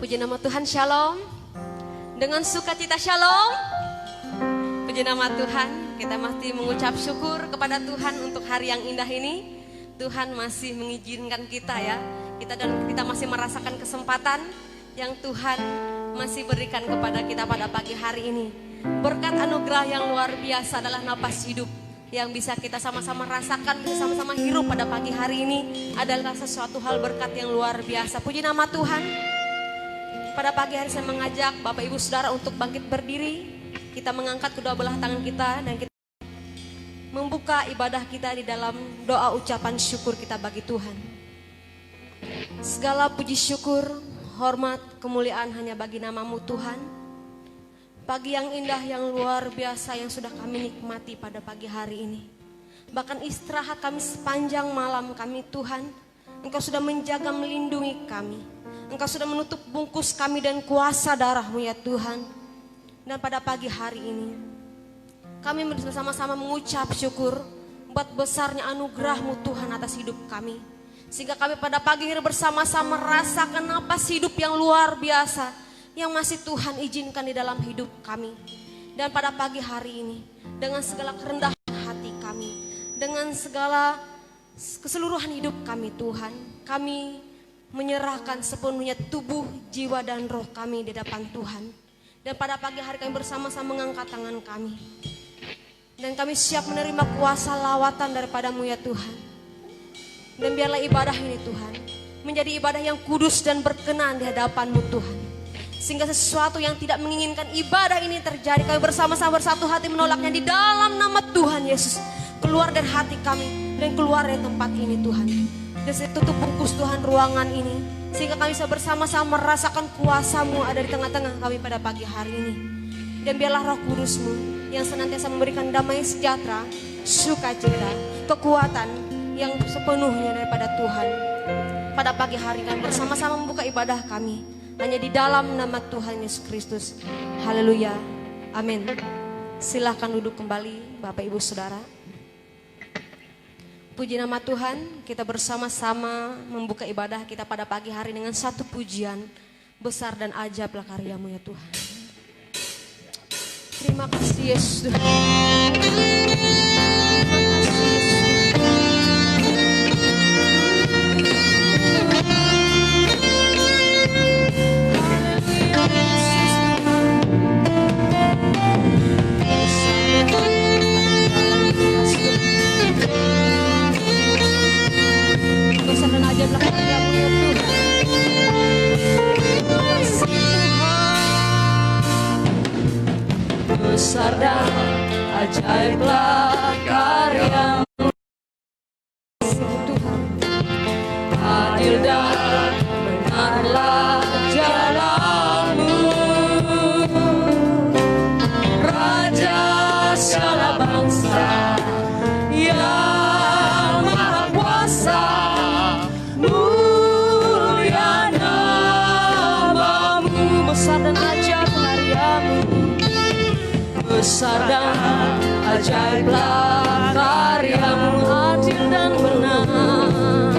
Puji nama Tuhan, shalom. Dengan sukacita shalom. Puji nama Tuhan, kita masih mengucap syukur kepada Tuhan untuk hari yang indah ini. Tuhan masih mengizinkan kita ya, kita masih merasakan kesempatan yang Tuhan masih berikan kepada kita pada pagi hari ini. Berkat anugerah yang luar biasa adalah napas hidup yang bisa kita sama-sama rasakan, bisa sama-sama hirup pada pagi hari ini adalah sesuatu hal berkat yang luar biasa. Puji nama Tuhan. Pada pagi hari saya mengajak Bapak Ibu Saudara untuk bangkit berdiri. Kita mengangkat kedua belah tangan kita dan kita membuka ibadah kita di dalam doa ucapan syukur kita bagi Tuhan. Segala puji syukur, hormat, kemuliaan hanya bagi nama-Mu Tuhan. Pagi yang indah, yang luar biasa yang sudah kami nikmati pada pagi hari ini. Bahkan istirahat kami sepanjang malam kami Tuhan, Engkau sudah menjaga melindungi kami. Engkau sudah menutup bungkus kami dan kuasa darah-Mu ya Tuhan. Dan pada pagi hari ini kami bersama-sama mengucap syukur buat besarnya anugerah-Mu Tuhan atas hidup kami. Sehingga kami pada pagi hari bersama-sama merasakan napas hidup yang luar biasa yang masih Tuhan izinkan di dalam hidup kami. Dan pada pagi hari ini dengan segala kerendahan hati kami, dengan segala keseluruhan hidup kami Tuhan, kami menyerahkan sepenuhnya tubuh, jiwa dan roh kami di depan Tuhan. Dan pada pagi hari kami bersama-sama mengangkat tangan kami. Dan kami siap menerima kuasa lawatan daripada-Mu ya Tuhan. Dan biarlah ibadah ini Tuhan menjadi ibadah yang kudus dan berkenan di hadapan-Mu Tuhan. Sehingga sesuatu yang tidak menginginkan ibadah ini terjadi, kami bersama-sama bersatu hati menolaknya di dalam nama Tuhan Yesus. Keluar dari hati kami dan keluar dari tempat ini Tuhan. Dan saya tutup bungkus Tuhan ruangan ini, sehingga kami bisa bersama-sama merasakan kuasa-Mu ada di tengah-tengah kami pada pagi hari ini. Dan biarlah Roh Kudus-Mu yang senantiasa memberikan damai sejahtera, sukacita, kekuatan yang sepenuhnya daripada Tuhan. Pada pagi hari kami bersama-sama membuka ibadah kami hanya di dalam nama Tuhan Yesus Kristus. Haleluya, amin. Silahkan duduk kembali Bapak Ibu Saudara. Puji nama Tuhan, kita bersama-sama membuka ibadah kita pada pagi hari dengan satu pujian. Besar dan ajaiblah karya-Mu ya Tuhan. Terima kasih Yesus. Besar dan ajaiblah karya-Mu ya Tuhan. Besar dan ajaiblah karya-Mu Tuhan. Adil dan benarlah jalan-Mu, Raja segala bangsa yang maha kuasa. Mulia nama-Mu, besar dan ajaib karya-Mu. Besar dan ajaiblah karya-Mu, adil dan benar.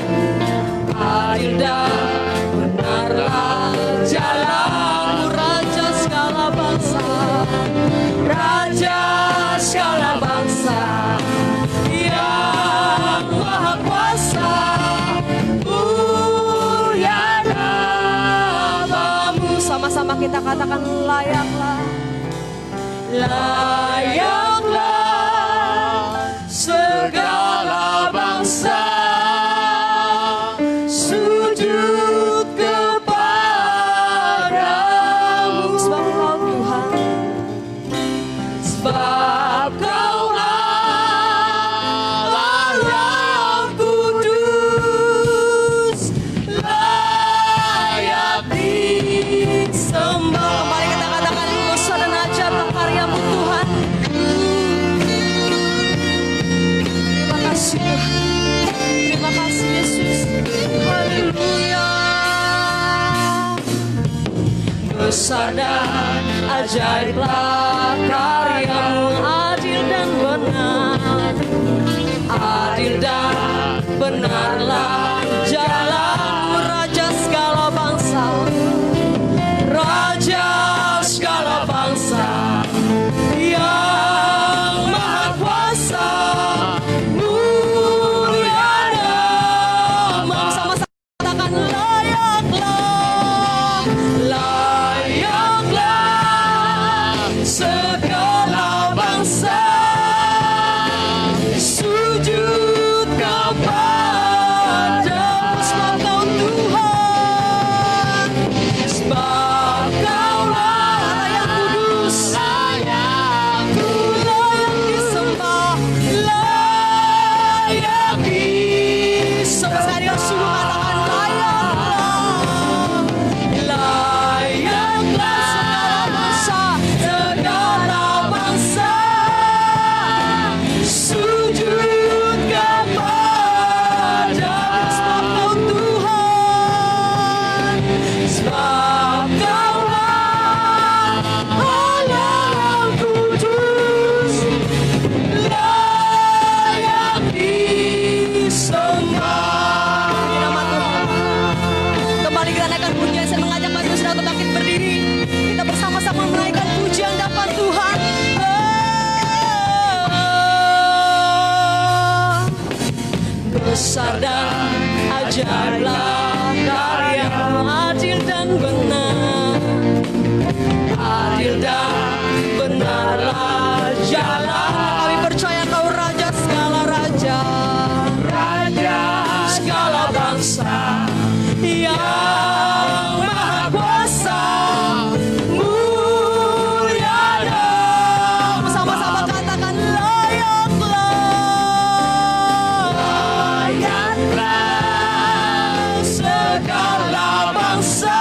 Adil dan benarlah jalan-Mu, Raja segala bangsa. Raja segala bangsa yang maha kuasa. Mulia nama-Mu. Sama-sama kita katakan layaklah. Layaklah segala bangsa sujud kepadamu. Sebab Kau Tuhan, sebab Kau-lah yang kudus, layak disembah. Mari kita katakan besar dan ajaib karya-Mu Tuhan. Terima kasih Tuhan. Terima kasih Yesus. Haleluya. Besar dan ajaiblah karya-Mu, adil dan benar. Adil dan benarlah jalan-Mu, Raja segala bangsa. besar dan ajaiblah karya-Mu, adil dan benar. Adil dan benarlah jalan. Kami percaya Kau Raja segala raja, Raja segala bangsa, yang maha kuasa, mulia dan bersama-sama katakan layaklah, layaklah segala bangsa.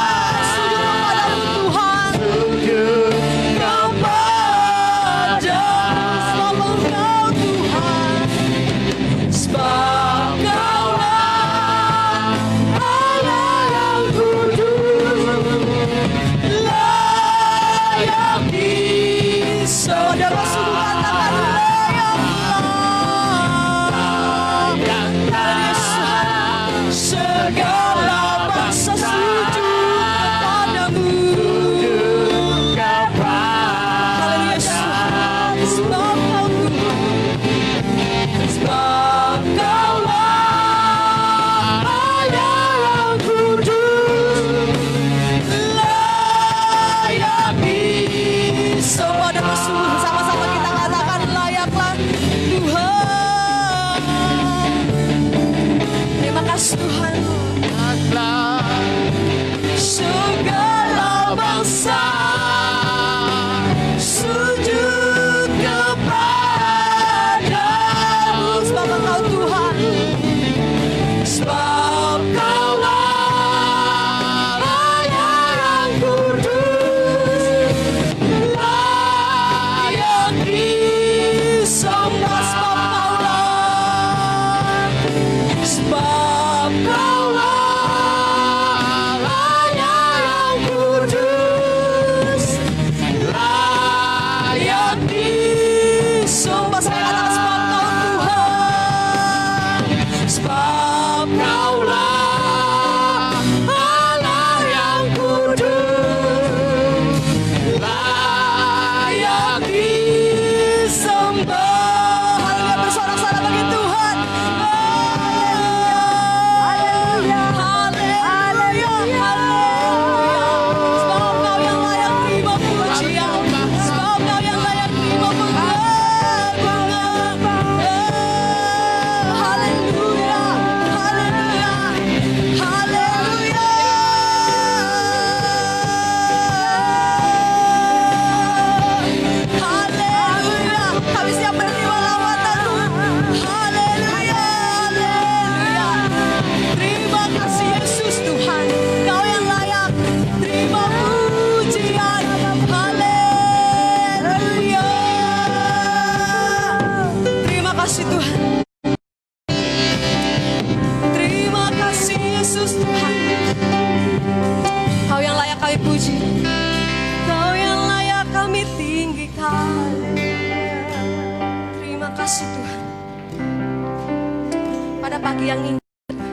Yang indah,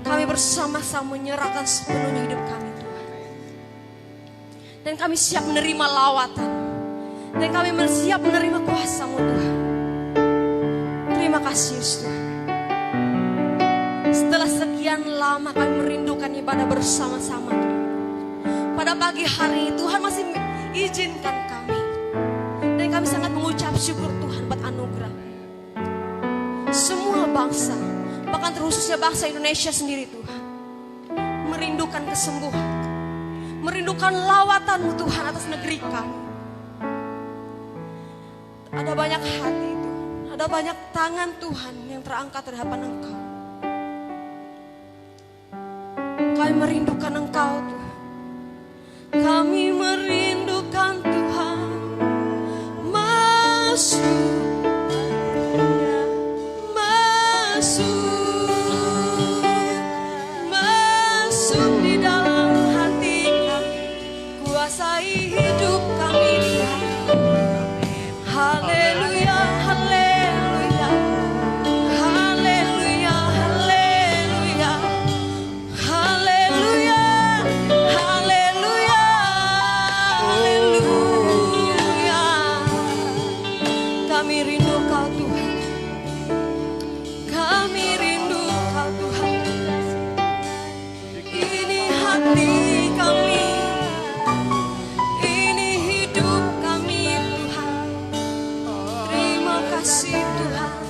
kami bersama-sama menyerahkan sepenuhnya hidup kami Tuhan, dan kami siap menerima lawatan, dan kami siap menerima kuasa-Mu Tuhan. Terima kasih Yesus Tuhan. Setelah sekian lama kami merindukan ibadah bersama-sama Tuhan, pada pagi hari ini Tuhan masih izinkan kami, dan kami sangat mengucap syukur Tuhan buat anugerah. Semua bangsa, bahkan terkhususnya bangsa Indonesia sendiri Tuhan, merindukan kesembuhan, merindukan lawatan-Mu Tuhan atas negeri kami. Ada banyak hati Tuhan, ada banyak tangan Tuhan yang terangkat di hadapan Engkau. Kami merindukan Engkau Tuhan, kami merindukan Tuhan, masuk di dalam hati kami, kuasai hidup kami Tuhan. Haleluya, haleluya, haleluya, haleluya, haleluya, haleluya, haleluya. Kami rindu Kau Tuhan, kasih Tuhan.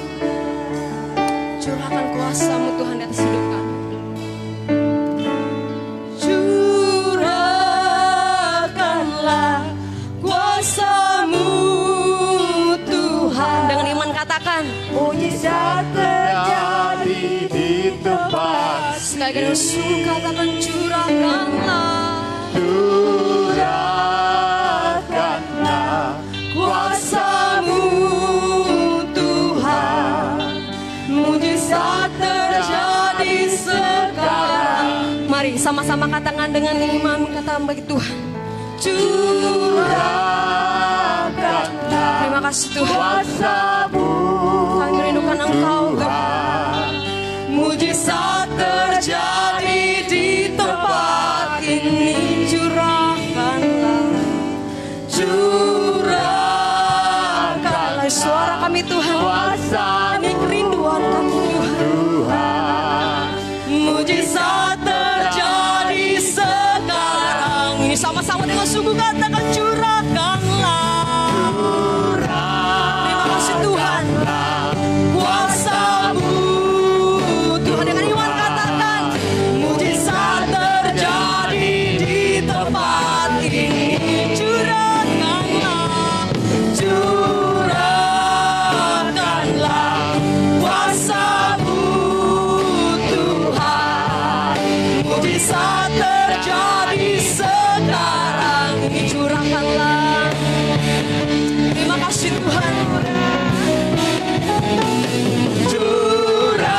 Curahkan kuasa-Mu Tuhan di atas hidup kami. Curahkanlah kuasa-Mu Tuhan. Dengan iman katakan, mujizat terjadi di tempat sekali lagi dengan sungguh katakan, curahkanlah. Curahkanlah kuasa-Mu Tuhan, mujizat terjadi sekarang. Mari sama-sama katakan dengan iman, katakan bagi Tuhan. Curahkanlah Terima kasih Tuhan. kuasa-Mu Kami merindukan Engkau Tuhan. Tuhan, mujizat terjadi di tempat ini. Curahkanlah Suara kami Tuhan, kuasa-Mu ini kerinduan kami Tuhan. mujizat terjadi sekarang. Ini sama-sama dengan sungguh katakan, curahkanlah. Terima kasih Tuhan. Kuasa-Mu Tuhan, dengan iman katakan, mujizat terjadi di tempat ini. curahkanlah. Curahkanlah kuasa-Mu Tuhan, mujizat terjadi sekarang. Curahkanlah. Terima kasih Tuhan. Curahkanlah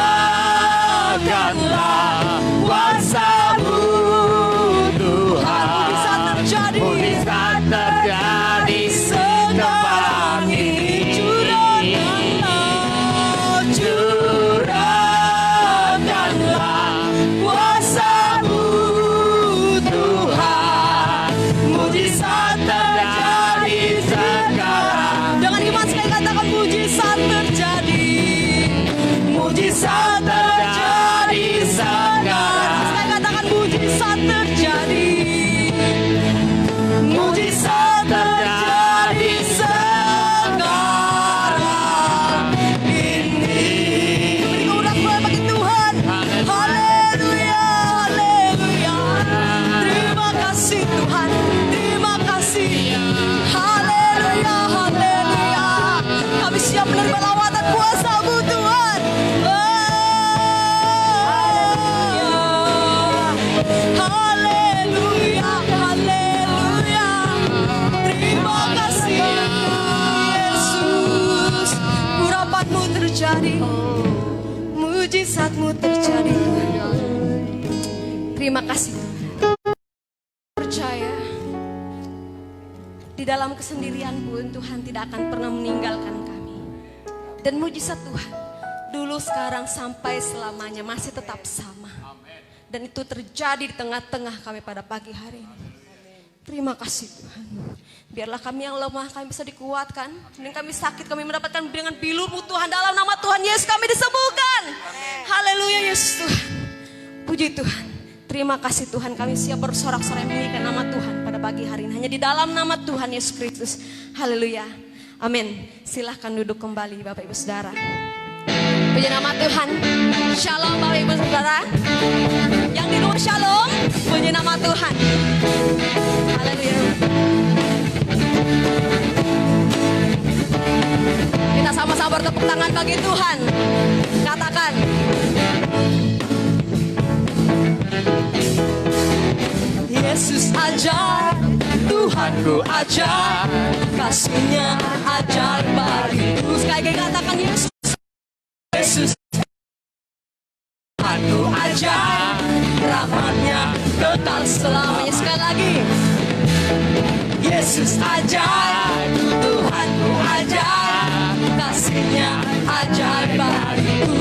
kuasa-Mu Tuhan, Mujizat terjadi. mujizat terjadi sekarang ini. Curahkanlah kuasa-Mu Tuhan, mujizat terjadi sekarang. Dengan iman sekali katakan, mujizat terjadi. Mujizat terjadi sekarang. Sekali katakan, mujizat terjadi. Mujizat terjadi sekarang ini. Beri urat boleh bagi Tuhan. Haleluya, haleluya. Terima kasih Tuhan, terima kasih. Haleluya, haleluya. Kami siap menerima lawatan kuasa-Mu Tuhan. Haleluya, haleluya. Terima kasih Yesus. Urapan-Mu terjadi, mujizat-Mu terjadi Tuhan. Terima kasih Tuhan. Percaya di dalam kesendirian pun Tuhan tidak akan pernah meninggalkan kami. Dan mujizat Tuhan dulu, sekarang, sampai selamanya masih tetap sama. Dan itu terjadi di tengah-tengah kami pada pagi hari ini. Terima kasih Tuhan. Biarlah kami yang lemah, kami bisa dikuatkan. Dan kami sakit, kami mendapatkan dengan bilur-Mu Tuhan. Dalam nama Tuhan Yesus kami disembuhkan. Haleluya Yesus Tuhan. Puji Tuhan. Terima kasih Tuhan, kami siap bersorak-sorai meninggikan nama Tuhan pada pagi hari ini. Hanya di dalam nama Tuhan Yesus Kristus. Haleluya. Amin. Silahkan duduk kembali Bapak Ibu Saudara. Puji nama Tuhan. Shalom Bapak Ibu Saudara. Yang di rumah shalom. Puji nama Tuhan. Haleluya. Kita sama-sama bertepuk tangan bagi Tuhan. Katakan, Yesus ajar, Tuhanku ajar, kasih-Nya ajar bagiku. Sekali lagi katakan, Yesus, Yesus, Tuhanku ajar, rahmat-Nya kekal selamanya. Sekali lagi, Yesus ajar, Tuhanku ajar, kasih-Nya ajar bagiku.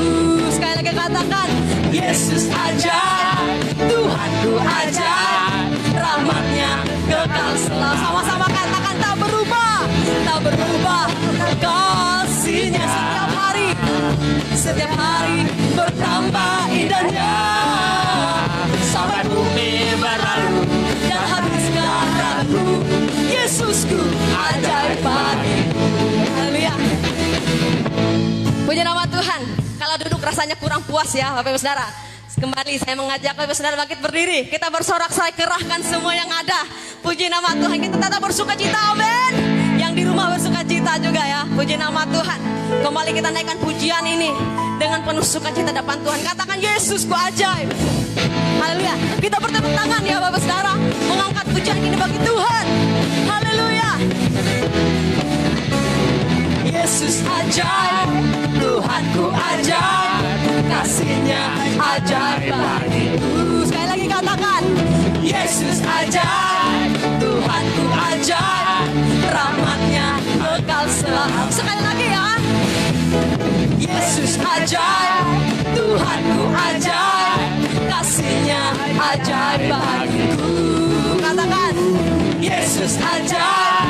Sekali lagi katakan, Yesus ajar, Tuhanku ajar, rahmat-Nya kekal selalu. Sama-sama katakan, tak berubah, tak berubah. Kasih-Nya setiap hari bertambah indahnya. Sampai bumi berlalu dan habiskan ragu, Yesusku ajaib bagiku. Haleluya. Tuhan, kalau duduk rasanya kurang puas ya Bapak Ibu Saudara. Kembali saya mengajak Bapak Ibu Saudara bangkit berdiri. Kita bersorak-sorai, kerahkan semua yang ada. Puji nama Tuhan, kita tetap bersuka cita, amin. Yang di rumah bersuka cita juga ya, puji nama Tuhan. Kembali kita naikkan pujian ini dengan penuh sukacita depan Tuhan. Katakan Yesusku ajaib. Haleluya. Kita bertepuk tangan ya Bapak Saudara, mengangkat pujian ini bagi Tuhan. Haleluya. Yesus ajaib, Tuhanku ajaib, kasih-Nya ajaib bagiku. Sekali lagi katakan, Yesus ajaib, Tuhanku ajaib, rahmat-Nya kekal selamanya. sekali lagi ya. Yesus ajaib, Tuhanku ajaib, kasih-Nya ajaib bagiku. Katakan, Yesus ajaib,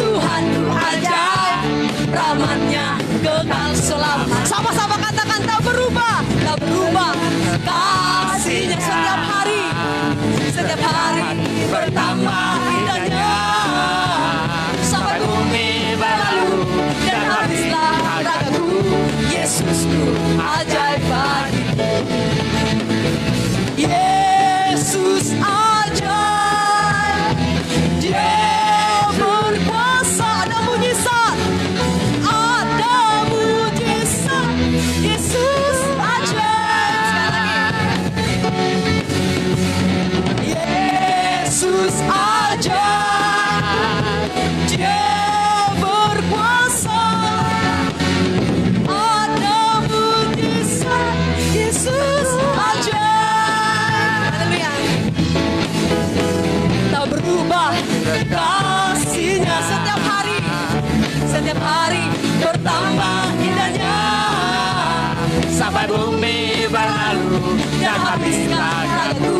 Tuhanku ajaib, rahmat-Nya kekal selamanya. sama-sama katakan, tak berubah, tak berubah. Kasih-Nya setiap hari bertambah indahnya, sampai bumi berlalu dan habislah ragaku. Yesusku ajaib bagiku. Yesus ajaib, Dia berkuasa. Ada mujizat, Yesus ajaib, Yesus ajaib, Dia berkuasa. Ada mujizat, Yesus ajaib. haleluya. Tak berubah kasih-Nya setiap hari bertambah indahnya, sampai bumi berlalu dan habislah ragaku.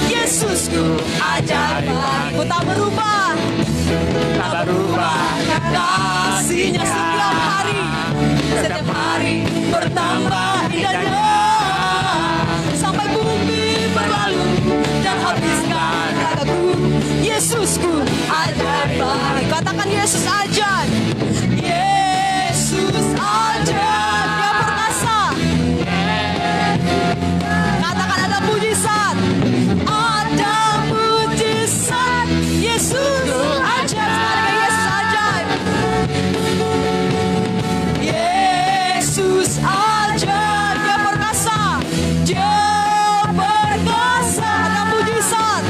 Yesusku ajaib bagiku. Tak berubah, Tak berubah kasih-Nya setiap hari bertambah indahnya, sampai bumi berlalu dan habiskan ragaku. Yesusku ajaib bagiku. katakan Yesus ajaib. Yesus ajaib, Dia perkasa. Katakan ada mujizat. ada mujizat. Yesus ajaib, Yesus ajaib. Yesus ajaib, Dia perkasa. Dia perkasa. Ada mujizat.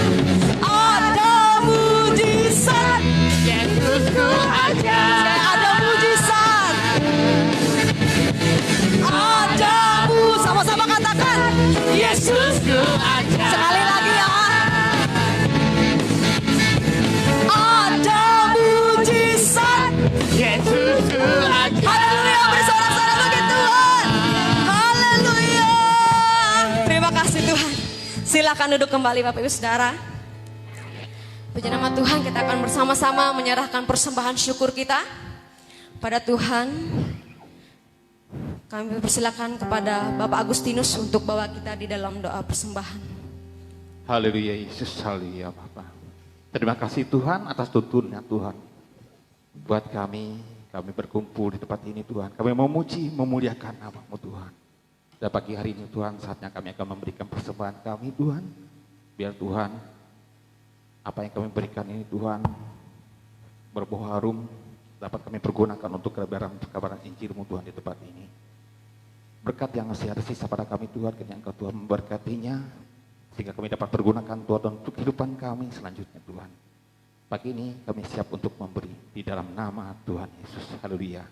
Ada mujizat. Yesusku ajaib. Ada mujizat. Sama-sama katakan. Yesusku ajaib. Sekali lagi ya. Ada mujizat. Yesusku ajaib. Haleluya, bersorak-sorak bagi Tuhan. Haleluya. Terima kasih Tuhan. Silakan duduk kembali Bapak Ibu Saudara. Puji nama Tuhan, kita akan bersama-sama menyerahkan persembahan syukur kita pada Tuhan. Kami persilakan kepada Bapak Agustinus untuk bawa kita di dalam doa persembahan. Haleluya Yesus, haleluya Bapa. Terima kasih Tuhan atas tuntunnya Tuhan. Buat kami berkumpul di tempat ini Tuhan. Kami memuji, memuliakan nama-Mu Tuhan. Dan pagi hari ini Tuhan, saatnya kami akan memberikan persembahan kami Tuhan. Biar Tuhan, apa yang kami berikan ini Tuhan, berbau harum, dapat kami pergunakan untuk kebenaran Injil-Mu Tuhan di tempat ini. Berkat yang masih ada sisa pada kami Tuhan, kiranya Engkau Tuhan memberkatinya, sehingga kami dapat pergunakan Tuhan untuk kehidupan kami selanjutnya Tuhan. Pagi ini kami siap untuk memberi di dalam nama Tuhan Yesus. Haleluya.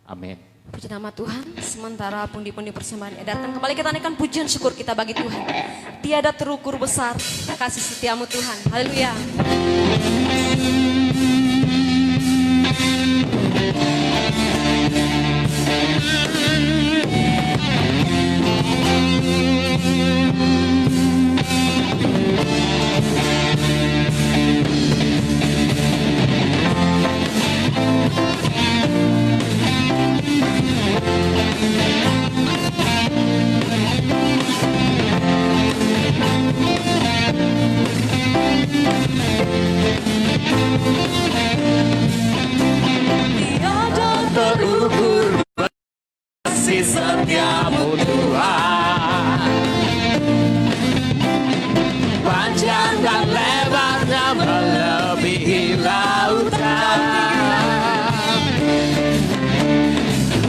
Amin. Puji nama Tuhan, sementara pundi-pundi persembahan edarkan kembali kita naikkan pujian syukur kita bagi Tuhan. Tiada terukur besar kasih setiamu Tuhan. Haleluya. Tiada kasih setiamu Tuhan. Panjang dan lebarnya melebihi lautan,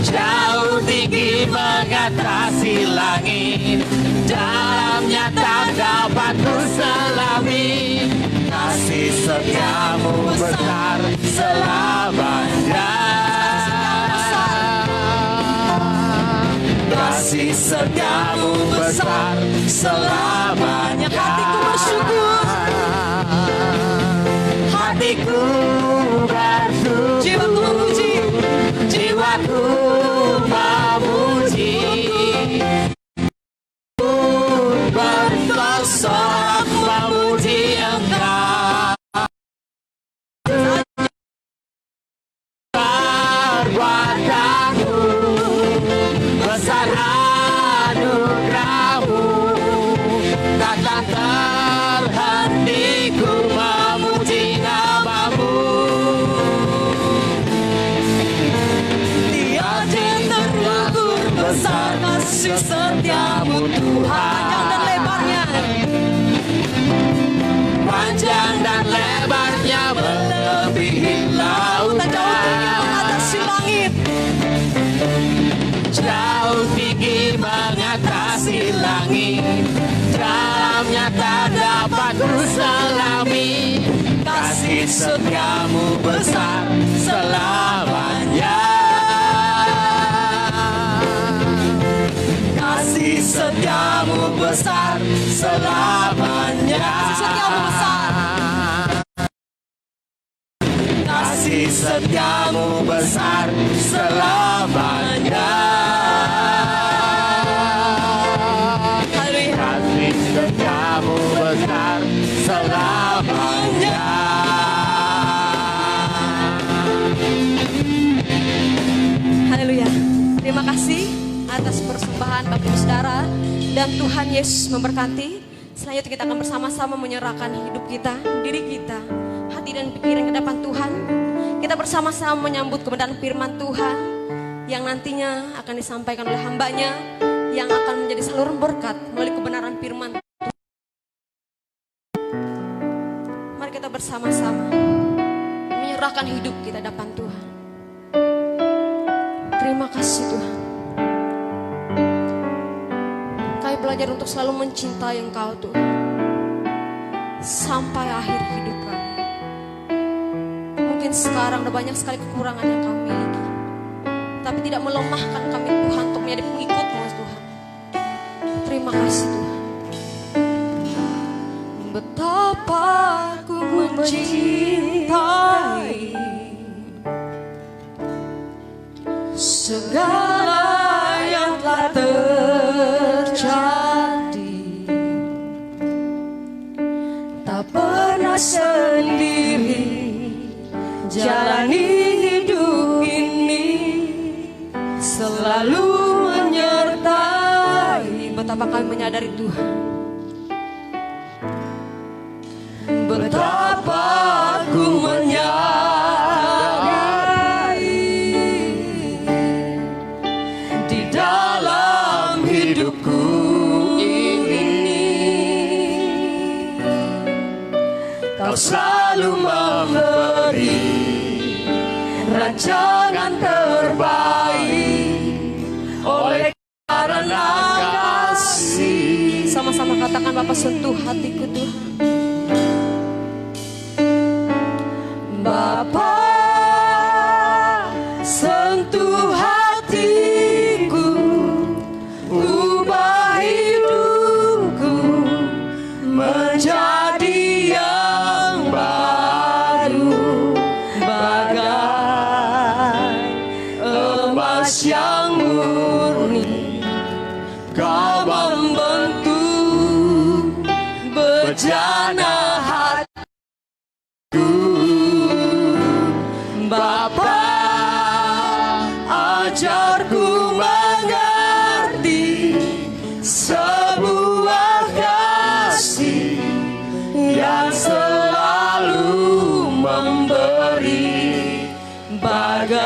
jauh tinggi mengatasi langit, dalamnya tak dapat kuselami. Kasih setiamu besar selamanya. Kasih setiamu besar selamanya. Hatiku bersyukur, hatiku bersyukur, jiwaku memuji, jiwaku memuji, bersorak memuji Engkau. Perbuatanmu besar, anugerahmu takkan terhenti, ku memuji namamu. Tiada terukur besar kasih setiamu Tuhan. Panjang dan lebarnya melebihi lautan, jauh tinggi mengatasi langit, dalamnya tak dapat kuselami. Kasih setiamu besar selamanya. Kasih setiamu besar selamanya. Kasih setiamu besar selamanya. Kasih setiamu besar selamanya. Haleluya. Terima kasih atas persembahan Bapak Ibu Saudara, dan Tuhan Yesus memberkati. Selanjutnya kita akan bersama-sama menyerahkan hidup kita, diri kita, hati dan pikiran ke depan Tuhan. Kita bersama-sama menyambut kebenaran firman Tuhan yang nantinya akan disampaikan oleh hambanya, yang akan menjadi saluran berkat melalui kebenaran firman Tuhan. Mari kita bersama-sama menyerahkan hidup kita depan Tuhan. Terima kasih Tuhan. Kami belajar untuk selalu mencintai Engkau Tuhan sampai akhir hidup kami. Mungkin sekarang ada banyak sekali kekurangan yang kami miliki, tapi tidak melemahkan kami Tuhan untuk menjadi pengikut-Mu Tuhan. Terima kasih Tuhan. Betapa ku mencintai segala yang telah terjadi, tak pernah sendiri jalani hidup ini, selalu menyertai. Betapa kami menyadari Tuhan, betapa ku menyadari di dalam hidupku ini Kau selalu memberi rancangan terbaik oleh karena kasih. Sama-sama katakan, Bapa sentuh hatiku Tuhan. Bapa sentuh hatiku, ubah hidupku menjadi yang baru, bagai emas yang murni. Kau membentuk bejana hatiku. Bapa, ajarku mengerti sebuah kasih yang selalu memberi, bagai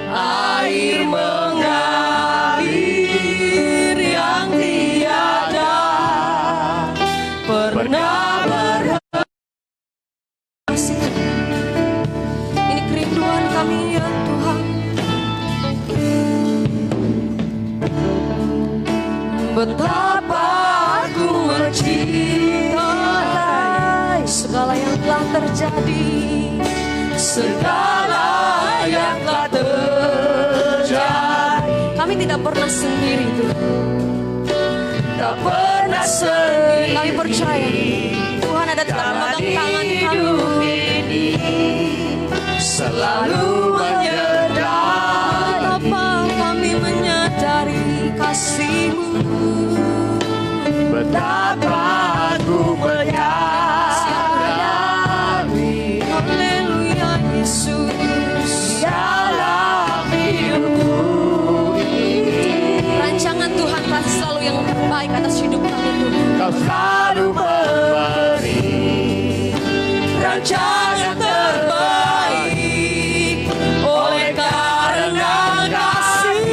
air Betapa aku mencintai segala yang telah terjadi, segala yang telah terjadi. Kami tidak pernah sendiri Tuhan, Tak pernah sendiri. kami percaya Tuhan ada tetap memegang tangan kami, Selalu menyertai. betapa kami menyadari kasih-Mu. Betapa aku menyadari Haleluya Yesus. dalam hidupku ini Rancangan Tuhan pasti selalu yang terbaik atas hidup kami Tuhan. Kau selalu memberi Rancangan terbaik oleh karena kasih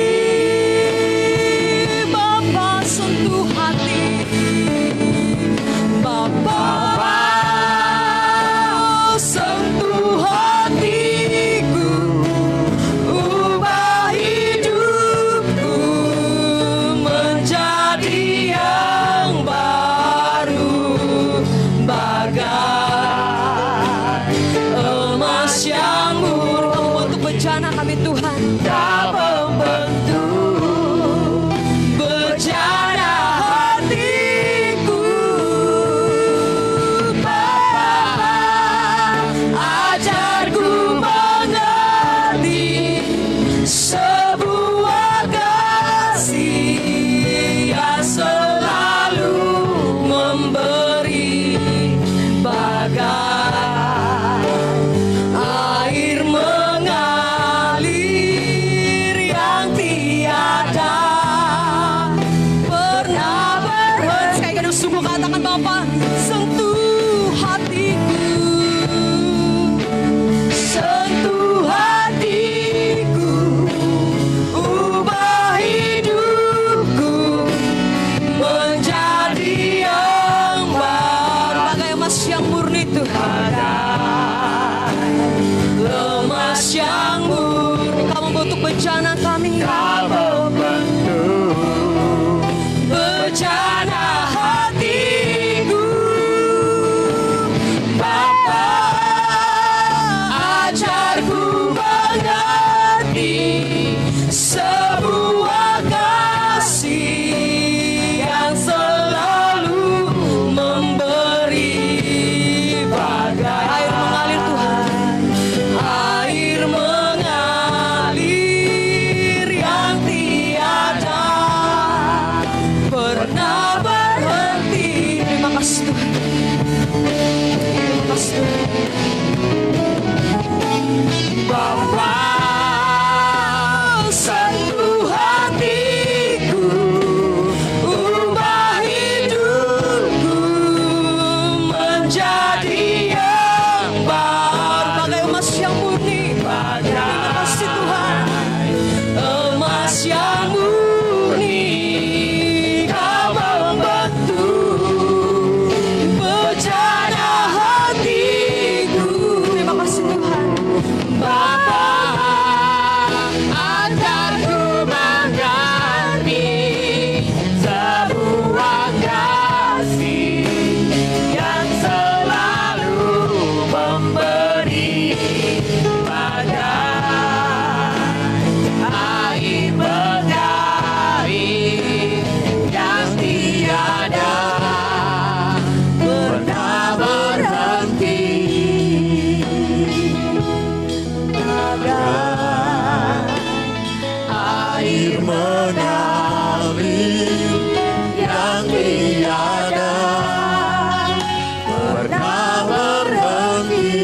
Bapa sentuh hati, Bapa sentuh hatiku, ubah hidupku menjadi yang baru, bagai emas yang murni. Kau membentuk bejana kami Tuhan, Kau membentuk bejana hatiku. Bapa, ajarku mengerti sebuah kasih yang selalu memberi, bagai air mengalir yang tiada pernah berhenti. Sekali dengan sungguh katakan Bapa, sentuh hatiku, sentuh hatiku, ubah hidupku menjadi yang baru, bagai emas yang murni Tuhan, emas yang murni. Kau membentuk bejana kami, Kau membentuk bejana hatiku. Bapa, ajarku mengerti sebuah kasih yang selalu memberi, bagai air mengalir Tuhan, air mengalir yang tiada pernah berhenti. Terima kasih Tuhan, terima kasih Tuhan. Bapa, sentuh hatiku, ubah hidupku menjadi yang baru, bagai emas yang murni. Terima kasih Tuhan, emas yang murni. Kau membentuk bejana hatiku. Terima kasih Tuhan. Bapa, ajarku mengerti sebuah kasih yang selalu memberi, bagai air mengalir yang tiada pernah berhenti, air mengalir yang tiada pernah berhenti.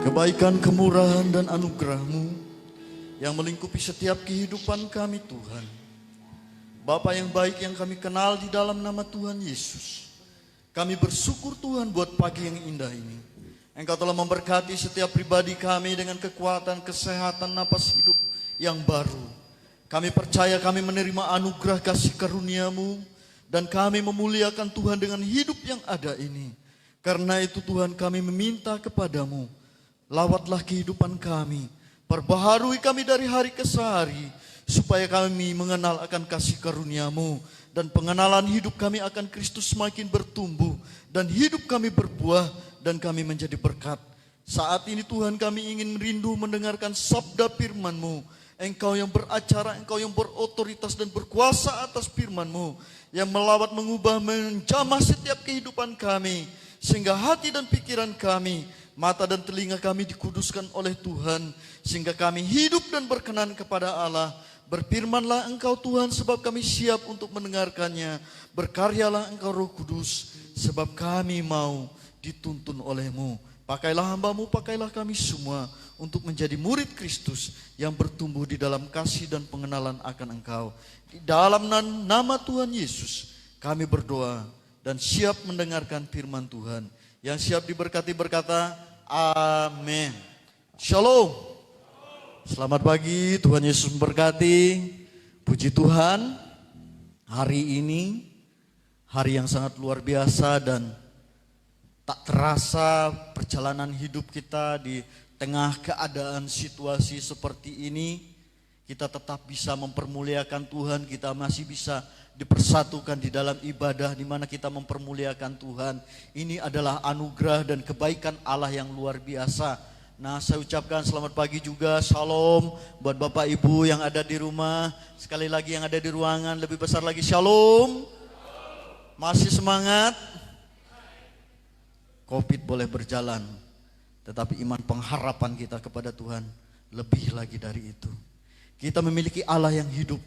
Kebaikan, kemurahan, dan anugerah-Mu yang melingkupi setiap kehidupan kami Tuhan. Bapa yang baik yang kami kenal di dalam nama Tuhan Yesus. Kami bersyukur Tuhan buat pagi yang indah ini. Engkau telah memberkati setiap pribadi kami dengan kekuatan, kesehatan, napas hidup yang baru. Kami percaya kami menerima anugerah kasih karunia-Mu dan kami memuliakan Tuhan dengan hidup yang ada ini. Karena itu Tuhan kami meminta kepadamu, lawatlah kehidupan kami, Perbaharui kami dari hari ke hari, supaya kami mengenal akan kasih karunia-Mu, dan pengenalan hidup kami akan Kristus semakin bertumbuh, dan hidup kami berbuah, dan kami menjadi berkat. Saat ini Tuhan, kami ingin rindu mendengarkan sabda firman-Mu. Engkau yang beracara, Engkau yang berotoritas dan berkuasa atas firman-Mu, yang melawat, mengubah, menjamah setiap kehidupan kami, sehingga hati dan pikiran kami, mata dan telinga kami dikuduskan oleh Tuhan, sehingga kami hidup dan berkenan kepada Allah. Berfirmanlah Engkau Tuhan, sebab kami siap untuk mendengarkannya. Berkaryalah Engkau Roh Kudus, sebab kami mau dituntun oleh-Mu. Pakailah hamba-Mu, pakailah kami semua untuk menjadi murid Kristus yang bertumbuh di dalam kasih dan pengenalan akan Engkau. Di dalam nama Tuhan Yesus kami berdoa dan siap mendengarkan firman Tuhan. Yang siap diberkati berkata, amin. Shalom. Selamat pagi, Tuhan Yesus memberkati. Puji Tuhan, hari ini hari yang sangat luar biasa, dan tak terasa perjalanan hidup kita di tengah keadaan situasi seperti ini, kita tetap bisa mempermuliakan Tuhan, kita masih bisa dipersatukan di dalam ibadah di mana kita mempermuliakan Tuhan. Ini adalah anugerah dan kebaikan Allah yang luar biasa. Nah, saya ucapkan selamat pagi juga, shalom buat Bapak Ibu yang ada di rumah. Sekali lagi yang ada di ruangan, lebih besar lagi shalom. Masih semangat? Covid boleh berjalan, tetapi iman pengharapan kita kepada Tuhan lebih lagi dari itu. Kita memiliki Allah yang hidup,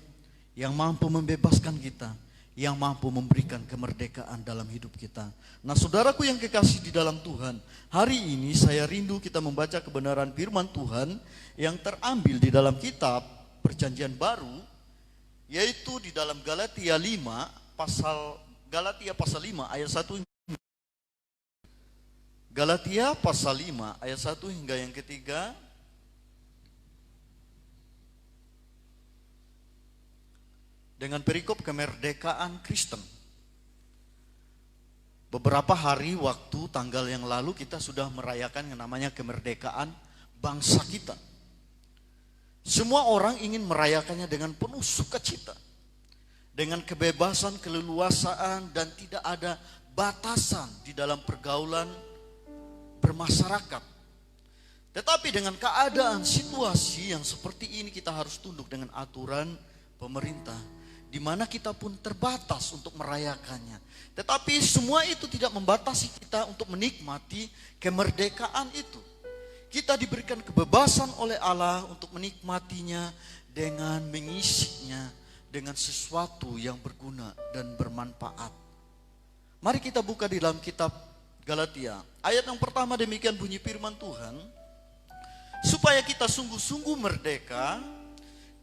yang mampu membebaskan kita, yang mampu memberikan kemerdekaan dalam hidup kita. Nah, saudaraku yang kekasih di dalam Tuhan, hari ini saya rindu kita membaca kebenaran firman Tuhan yang terambil di dalam kitab Perjanjian Baru, yaitu di dalam Galatia 5 ayat 1. Galatia pasal 5 ayat 1 hingga yang ketiga. Dengan perikop kemerdekaan Kristen. Beberapa hari waktu tanggal yang lalu kita sudah merayakan yang namanya kemerdekaan bangsa kita. Semua orang ingin merayakannya dengan penuh sukacita, dengan kebebasan, keleluasaan, dan tidak ada batasan di dalam pergaulan bermasyarakat. Tetapi dengan keadaan situasi yang seperti ini, kita harus tunduk dengan aturan pemerintah, di mana kita pun terbatas untuk merayakannya. Tetapi semua itu tidak membatasi kita untuk menikmati kemerdekaan itu. Kita diberikan kebebasan oleh Allah untuk menikmatinya dengan mengisinya dengan sesuatu yang berguna dan bermanfaat. Mari kita buka di dalam kitab Galatia. Ayat yang pertama demikian bunyi firman Tuhan. Supaya kita sungguh-sungguh merdeka,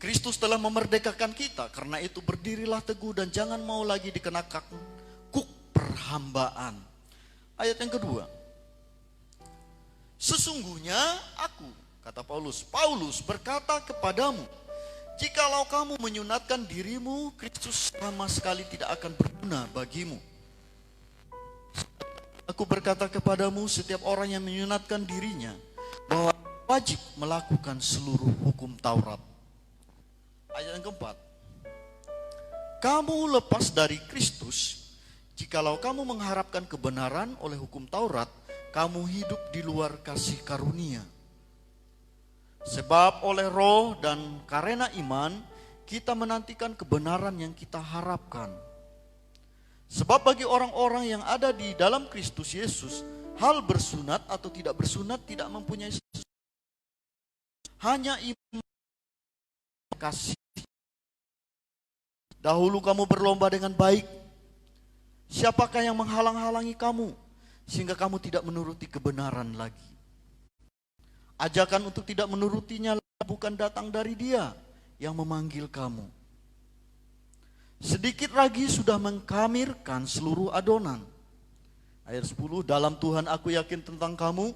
Kristus telah memerdekakan kita. Karena itu berdirilah teguh dan jangan mau lagi dikenakan kuk perhambaan. Ayat yang kedua. Sesungguhnya aku, kata Paulus berkata kepadamu, jikalau kamu menyunatkan dirimu, Kristus sama sekali tidak akan berguna bagimu. Aku berkata kepadamu, setiap orang yang menyunatkan dirinya bahwa wajib melakukan seluruh hukum Taurat. Ayat yang keempat. Kamu lepas dari Kristus, jikalau kamu mengharapkan kebenaran oleh hukum Taurat, kamu hidup di luar kasih karunia. Sebab oleh roh dan karena iman, kita menantikan kebenaran yang kita harapkan. Sebab bagi orang-orang yang ada di dalam Kristus Yesus, hal bersunat atau tidak bersunat tidak mempunyai sesuatu. Hanya iman kasih. Dahulu kamu berlomba dengan baik. Siapakah yang menghalang-halangi kamu sehingga kamu tidak menuruti kebenaran lagi? Ajakan untuk tidak menurutinya bukan datang dari Dia yang memanggil kamu. Sedikit lagi sudah mengkamirkan seluruh adonan. Ayat 10, dalam Tuhan aku yakin tentang kamu,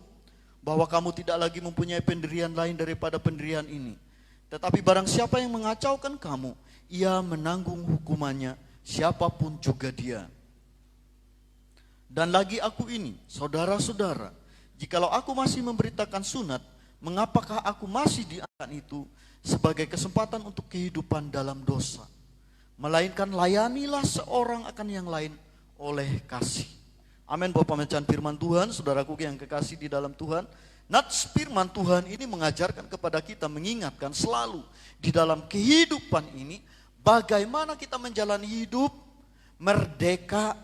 bahwa kamu tidak lagi mempunyai pendirian lain daripada pendirian ini. Tetapi barang siapa yang mengacaukan kamu, ia menanggung hukumannya, siapapun juga dia. Dan lagi aku ini, saudara-saudara, jikalau aku masih memberitakan sunat, mengapakah aku masih diangkat itu sebagai kesempatan untuk kehidupan dalam dosa? Melainkan layanilah seorang akan yang lain oleh kasih. Amin. Bapak pembacaan firman Tuhan, saudaraku yang kekasih di dalam Tuhan. Nats firman Tuhan ini mengajarkan kepada kita, mengingatkan selalu di dalam kehidupan ini, bagaimana kita menjalani hidup merdeka,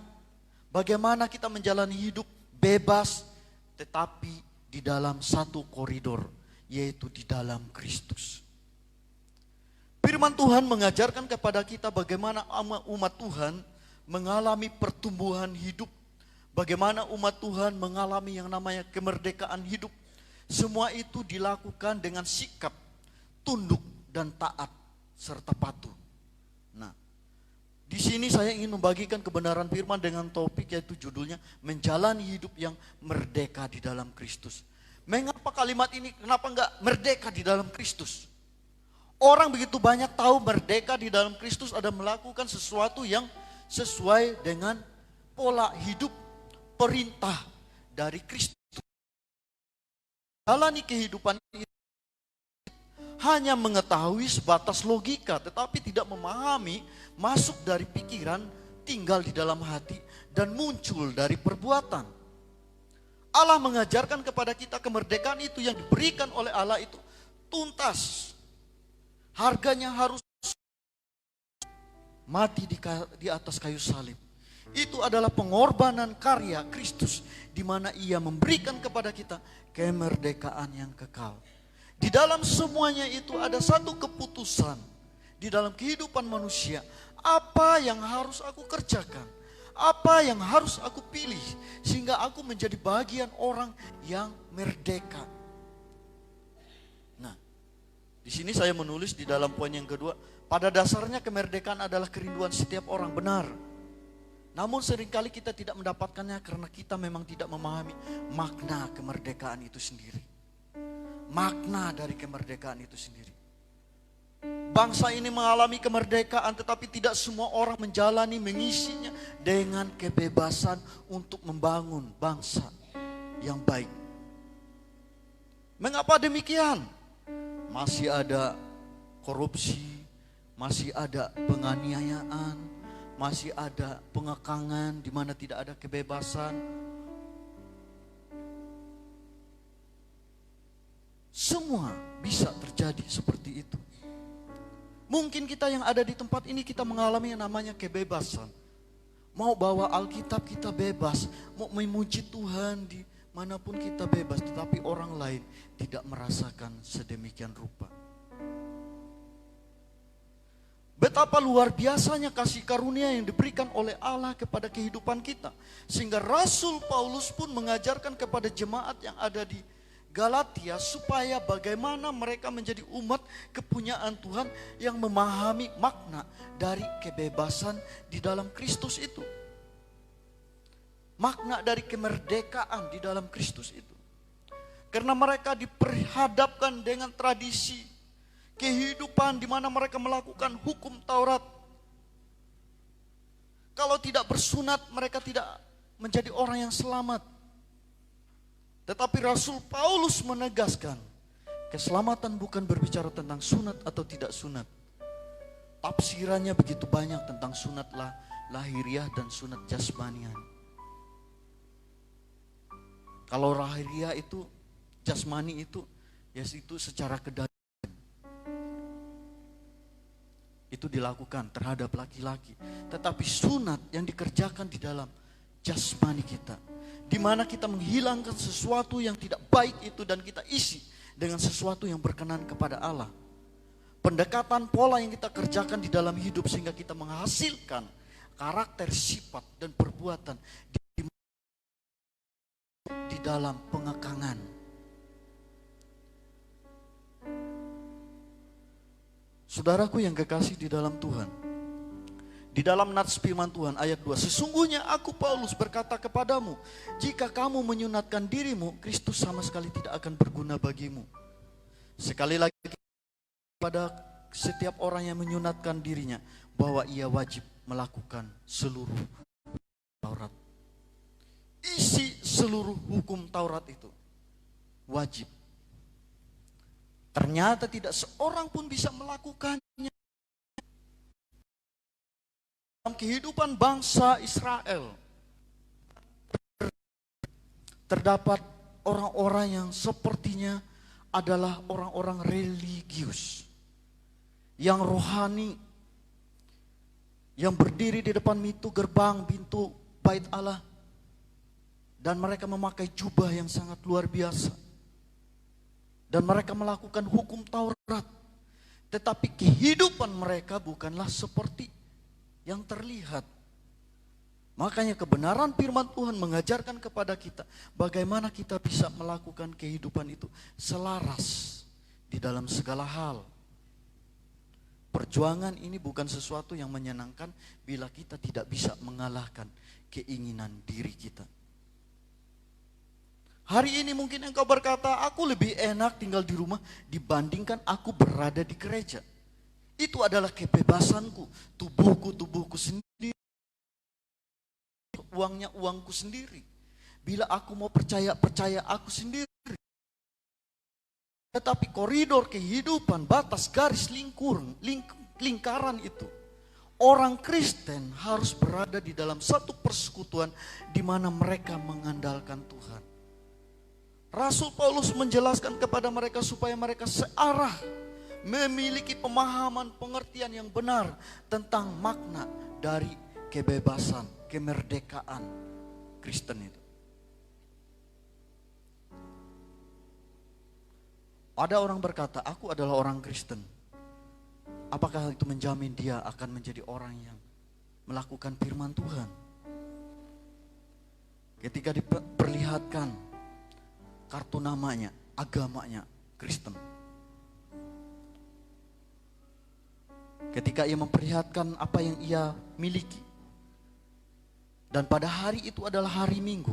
bagaimana kita menjalani hidup bebas, tetapi di dalam satu koridor, yaitu di dalam Kristus. Firman Tuhan mengajarkan kepada kita bagaimana umat Tuhan mengalami pertumbuhan hidup, bagaimana umat Tuhan mengalami yang namanya kemerdekaan hidup. Semua itu dilakukan dengan sikap tunduk dan taat serta patuh. Nah, di sini saya ingin membagikan kebenaran firman dengan topik yaitu judulnya menjalani hidup yang merdeka di dalam Kristus. Mengapa kalimat ini kenapa enggak merdeka di dalam Kristus? Orang begitu banyak tahu merdeka di dalam Kristus ada melakukan sesuatu yang sesuai dengan pola hidup perintah dari Kristus. Jalani kehidupan ini hanya mengetahui sebatas logika, tetapi tidak memahami, masuk dari pikiran, tinggal di dalam hati, dan muncul dari perbuatan. Allah mengajarkan kepada kita kemerdekaan itu yang diberikan oleh Allah itu tuntas. Harganya harus mati di atas kayu salib. Itu adalah pengorbanan karya Kristus, di mana Ia memberikan kepada kita kemerdekaan yang kekal. Di dalam semuanya itu ada satu keputusan di dalam kehidupan manusia. Apa yang harus aku kerjakan? Apa yang harus aku pilih sehingga aku menjadi bagian orang yang merdeka? Nah, di sini saya menulis di dalam poin yang kedua, pada dasarnya kemerdekaan adalah kerinduan setiap orang, benar. Namun seringkali kita tidak mendapatkannya karena kita memang tidak memahami makna kemerdekaan itu sendiri. Makna dari kemerdekaan itu sendiri. Bangsa ini mengalami kemerdekaan tetapi tidak semua orang menjalani, mengisinya dengan kebebasan untuk membangun bangsa yang baik. Mengapa demikian? Masih ada korupsi, masih ada penganiayaan, masih ada pengekangan di mana tidak ada kebebasan. Semua bisa terjadi seperti itu. Mungkin kita yang ada di tempat ini kita mengalami yang namanya kebebasan. Mau bawa Alkitab kita bebas, mau memuji Tuhan di manapun kita bebas, tetapi orang lain tidak merasakan sedemikian rupa. Betapa luar biasanya kasih karunia yang diberikan oleh Allah kepada kehidupan kita. Sehingga Rasul Paulus pun mengajarkan kepada jemaat yang ada di Galatia supaya bagaimana mereka menjadi umat kepunyaan Tuhan yang memahami makna dari kebebasan di dalam Kristus itu. Makna dari kemerdekaan di dalam Kristus itu. Karena mereka diperhadapkan dengan tradisi kehidupan di mana mereka melakukan hukum Taurat. Kalau tidak bersunat mereka tidak menjadi orang yang selamat. Tetapi Rasul Paulus menegaskan, keselamatan bukan berbicara tentang sunat atau tidak sunat. Tafsirannya begitu banyak tentang sunat lahiriah dan sunat jasmanian. Kalau lahiriah itu, jasmani itu, ya itu secara kedagingan. Itu dilakukan terhadap laki-laki. Tetapi sunat yang dikerjakan di dalam jasmani kita, di mana kita menghilangkan sesuatu yang tidak baik itu dan kita isi dengan sesuatu yang berkenan kepada Allah. Pendekatan pola yang kita kerjakan di dalam hidup sehingga kita menghasilkan karakter, sifat dan perbuatan di dalam pengekangan. Saudaraku yang kekasih di dalam Tuhan, di dalam nats firman Tuhan ayat 2, sesungguhnya aku Paulus berkata kepadamu, jika kamu menyunatkan dirimu, Kristus sama sekali tidak akan berguna bagimu. Sekali lagi pada setiap orang yang menyunatkan dirinya, bahwa ia wajib melakukan seluruh Taurat. Isi seluruh hukum Taurat itu wajib. Ternyata tidak seorang pun bisa melakukannya. Dalam kehidupan bangsa Israel, terdapat orang-orang yang sepertinya adalah orang-orang religius, yang rohani, yang berdiri di depan pintu bait Allah, dan mereka memakai jubah yang sangat luar biasa, dan mereka melakukan hukum Taurat, tetapi kehidupan mereka bukanlah seperti yang terlihat. Makanya kebenaran firman Tuhan mengajarkan kepada kita bagaimana kita bisa melakukan kehidupan itu selaras di dalam segala hal. Perjuangan ini bukan sesuatu yang menyenangkan bila kita tidak bisa mengalahkan keinginan diri kita. Hari ini mungkin engkau berkata, aku lebih enak tinggal di rumah dibandingkan aku berada di gereja. Itu adalah kebebasanku, tubuhku sendiri, uangnya uangku sendiri. Bila aku mau percaya aku sendiri. Tetapi koridor kehidupan, batas garis lingkaran itu, orang Kristen harus berada di dalam satu persekutuan di mana mereka mengandalkan Tuhan. Rasul Paulus menjelaskan kepada mereka supaya mereka searah, memiliki pemahaman, pengertian yang benar tentang makna dari kebebasan, kemerdekaan Kristen itu. Ada orang berkata, aku adalah orang Kristen. Apakah itu menjamin dia akan menjadi orang yang melakukan firman Tuhan? Ketika diperlihatkan kartu namanya, agamanya Kristen. Ketika ia memperlihatkan apa yang ia miliki. Dan pada hari itu adalah hari Minggu.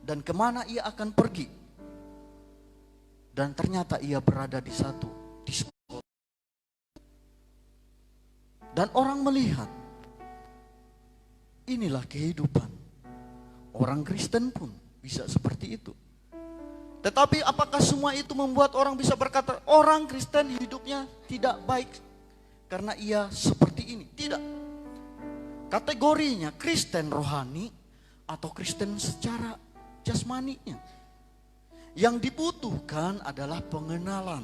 Dan kemana ia akan pergi. Dan ternyata ia berada di satu diskot. Dan orang melihat, inilah kehidupan. Orang Kristen pun bisa seperti itu. Tetapi apakah semua itu membuat orang bisa berkata, orang Kristen hidupnya tidak baik karena ia seperti ini? Tidak. Kategorinya Kristen rohani atau Kristen secara jasmaninya. Yang dibutuhkan adalah pengenalan.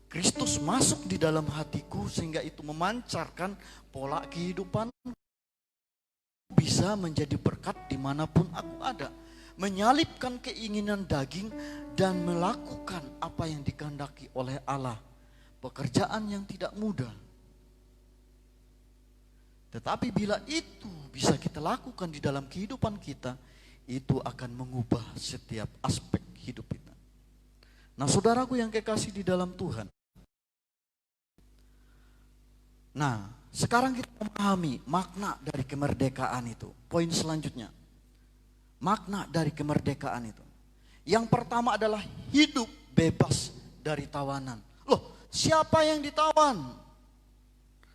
Kristus masuk di dalam hatiku sehingga itu memancarkan pola kehidupan. Bisa menjadi berkat dimanapun aku ada. Menyalipkan keinginan daging dan melakukan apa yang dikehendaki oleh Allah. Pekerjaan yang tidak mudah. Tetapi bila itu bisa kita lakukan di dalam kehidupan kita, itu akan mengubah setiap aspek hidup kita. Nah, saudaraku yang kekasih di dalam Tuhan. Nah, sekarang kita memahami makna dari kemerdekaan itu. Poin selanjutnya. Makna dari kemerdekaan itu. Yang pertama adalah hidup bebas dari tawanan. Loh, siapa yang ditawan?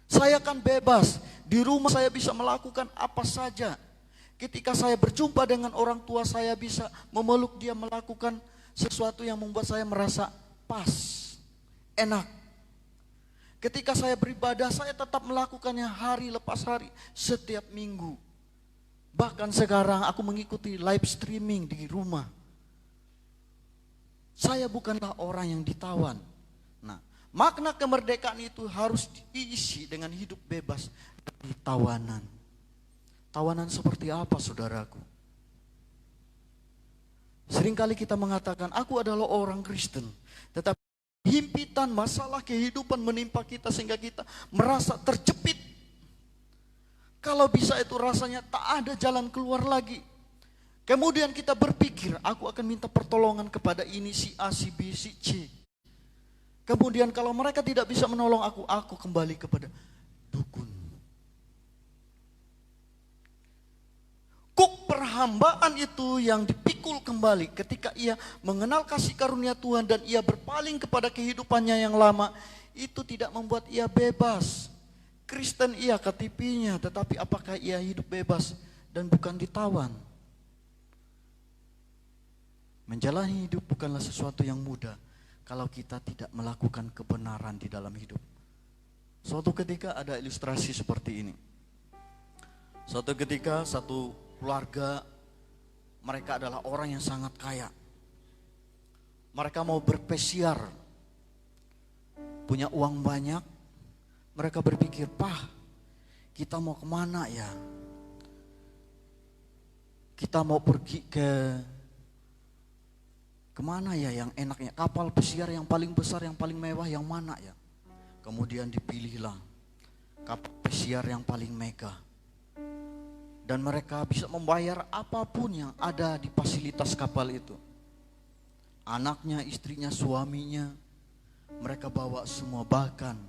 Saya kan bebas. Di rumah saya bisa melakukan apa saja. Ketika saya berjumpa dengan orang tua, saya bisa memeluk dia, melakukan sesuatu yang membuat saya merasa pas, enak. Ketika saya beribadah, saya tetap melakukannya hari lepas hari, setiap minggu. Bahkan sekarang aku mengikuti live streaming di rumah. Saya bukanlah orang yang ditawan. Nah, makna kemerdekaan itu harus diisi dengan hidup bebas dari tawanan. Tawanan seperti apa, saudaraku? Seringkali kita mengatakan, aku adalah orang Kristen. Tetapi himpitan masalah kehidupan menimpa kita sehingga kita merasa terjepit. Kalau bisa itu rasanya tak ada jalan keluar lagi. Kemudian kita berpikir, aku akan minta pertolongan kepada ini, si A, si B, si C. Kemudian kalau mereka tidak bisa menolong aku kembali kepada dukun. Kuk perhambaan itu yang dipikul kembali ketika ia mengenal kasih karunia Tuhan dan ia berpaling kepada kehidupannya yang lama, itu tidak membuat ia bebas. Kristen ia KTP-nya, tetapi apakah ia hidup bebas dan bukan ditawan? Menjalani hidup bukanlah sesuatu yang mudah, kalau kita tidak melakukan kebenaran di dalam hidup. Suatu ketika ada ilustrasi seperti ini. Suatu ketika satu keluarga, mereka adalah orang yang sangat kaya. Mereka mau berpesiar, punya uang banyak. Mereka berpikir, "Pak, kita mau kemana ya? Kita mau pergi kemana ya yang enaknya? Kapal pesiar yang paling besar, yang paling mewah yang mana ya?" Kemudian dipilihlah kapal pesiar yang paling megah. Dan mereka bisa membayar apapun yang ada di fasilitas kapal itu. Anaknya, istrinya, suaminya, mereka bawa semua, bahkan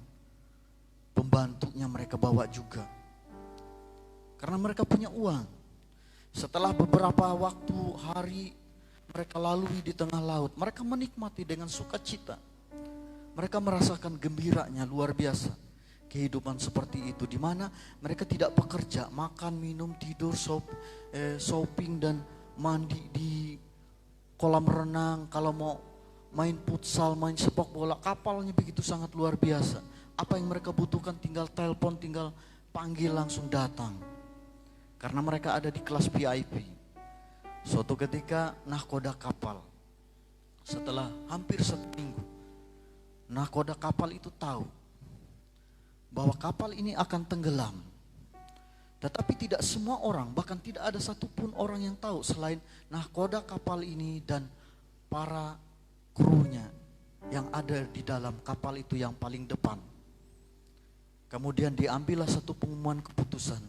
pembantunya mereka bawa juga. Karena mereka punya uang. Setelah beberapa waktu, hari, mereka lalui di tengah laut. Mereka menikmati dengan sukacita. Mereka merasakan gembiranya luar biasa. Kehidupan seperti itu, di mana mereka tidak bekerja, makan, minum, tidur, shopping dan mandi di kolam renang. Kalau mau main futsal, main sepak bola, kapalnya begitu sangat luar biasa. Apa yang mereka butuhkan tinggal telepon, tinggal panggil langsung datang. Karena mereka ada di kelas VIP. Suatu ketika nahkoda kapal, setelah hampir 1 minggu, nahkoda kapal itu tahu bahwa kapal ini akan tenggelam. Tetapi tidak semua orang, bahkan tidak ada satupun orang yang tahu selain nahkoda kapal ini dan para krunya yang ada di dalam kapal itu yang paling depan. Kemudian diambillah satu pengumuman keputusan.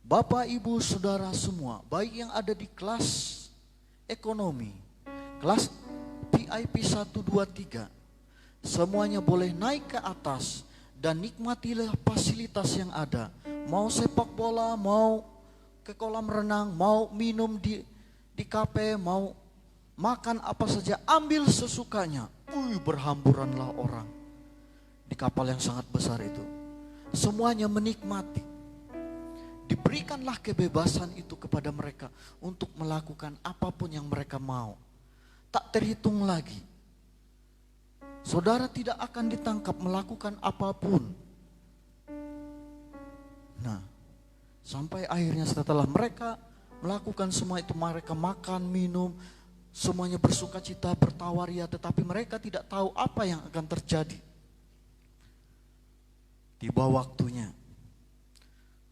Bapak, Ibu, Saudara semua, baik yang ada di kelas ekonomi, kelas VIP 1, 2, 3, semuanya boleh naik ke atas dan nikmatilah fasilitas yang ada. Mau sepak bola, mau ke kolam renang, mau minum di kafe, mau makan apa saja, ambil sesukanya. Berhamburanlah orang di kapal yang sangat besar itu. Semuanya menikmati. Diberikanlah kebebasan itu kepada mereka untuk melakukan apapun yang mereka mau. Tak terhitung lagi. Saudara tidak akan ditangkap melakukan apapun. Nah, sampai akhirnya setelah mereka melakukan semua itu, mereka makan, minum, semuanya bersukacita, bertawaria, tetapi mereka tidak tahu apa yang akan terjadi. Tiba waktunya,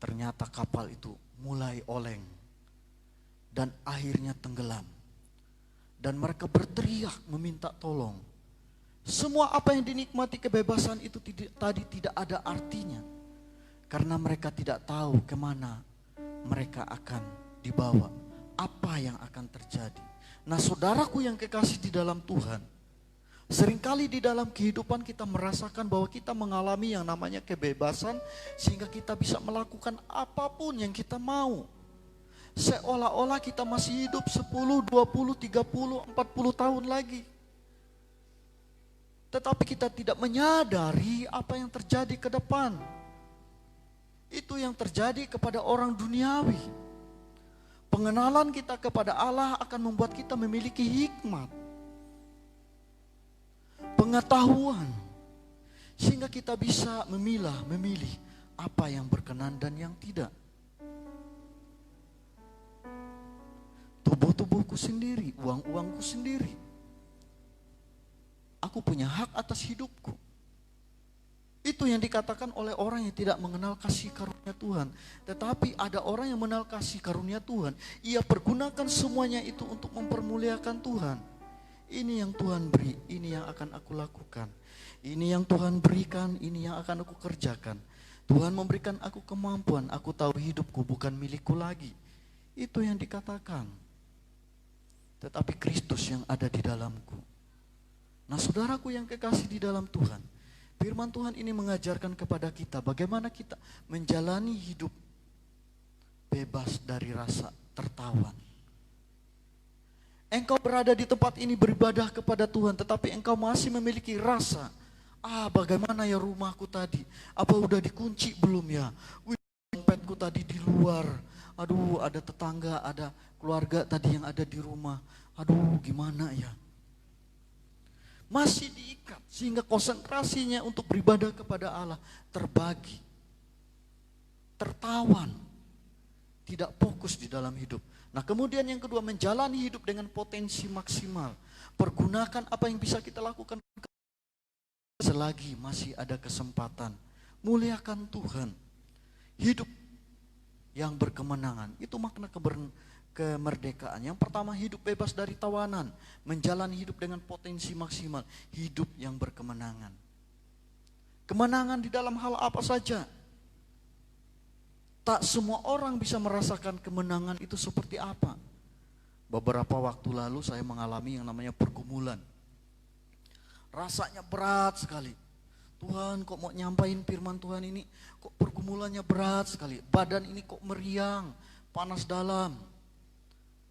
ternyata kapal itu mulai oleng dan akhirnya tenggelam. Dan mereka berteriak meminta tolong. Semua apa yang dinikmati kebebasan itu tadi tidak ada artinya. Karena mereka tidak tahu kemana mereka akan dibawa. Apa yang akan terjadi. Nah, saudaraku yang kekasih di dalam Tuhan, seringkali di dalam kehidupan kita merasakan bahwa kita mengalami yang namanya kebebasan sehingga kita bisa melakukan apapun yang kita mau. Seolah-olah kita masih hidup 10, 20, 30, 40 tahun lagi. Tetapi kita tidak menyadari apa yang terjadi ke depan. Itu yang terjadi kepada orang duniawi. Pengenalan kita kepada Allah akan membuat kita memiliki hikmat, pengetahuan, sehingga kita bisa memilih apa yang berkenan dan yang tidak. Tubuh-tubuhku sendiri, uang-uangku sendiri. Aku punya hak atas hidupku. Itu yang dikatakan oleh orang yang tidak mengenal kasih karunia Tuhan. Tetapi ada orang yang mengenal kasih karunia Tuhan. Ia pergunakan semuanya itu untuk mempermuliakan Tuhan. Ini yang Tuhan beri, ini yang akan aku lakukan. Ini yang Tuhan berikan, ini yang akan aku kerjakan. Tuhan memberikan aku kemampuan, aku tahu hidupku bukan milikku lagi. Itu yang dikatakan. Tetapi Kristus yang ada di dalamku. Nah, saudaraku yang kekasih di dalam Tuhan, firman Tuhan ini mengajarkan kepada kita bagaimana kita menjalani hidup bebas dari rasa tertawan. Engkau berada di tempat ini beribadah kepada Tuhan, tetapi engkau masih memiliki rasa, bagaimana ya rumahku tadi? Apa udah dikunci belum ya? Dompetku tadi di luar. Aduh, ada tetangga, ada keluarga tadi yang ada di rumah. Aduh, gimana ya? masih diikat sehingga konsentrasinya untuk beribadah kepada Allah terbagi, tertawan, tidak fokus di dalam hidup. Nah kemudian yang kedua, menjalani hidup dengan potensi maksimal. Pergunakan apa yang bisa kita lakukan selagi masih ada kesempatan. Muliakan Tuhan. Hidup yang berkemenangan, itu makna kemerdekaan. Yang pertama, hidup bebas dari tawanan, menjalani hidup dengan potensi maksimal, hidup yang berkemenangan. Kemenangan di dalam hal apa saja. Tak semua orang bisa merasakan kemenangan itu seperti apa. Beberapa waktu lalu saya mengalami yang namanya pergumulan. Rasanya berat sekali. Tuhan, kok mau nyampain firman Tuhan ini, kok pergumulannya berat sekali. Badan ini kok meriang, panas dalam.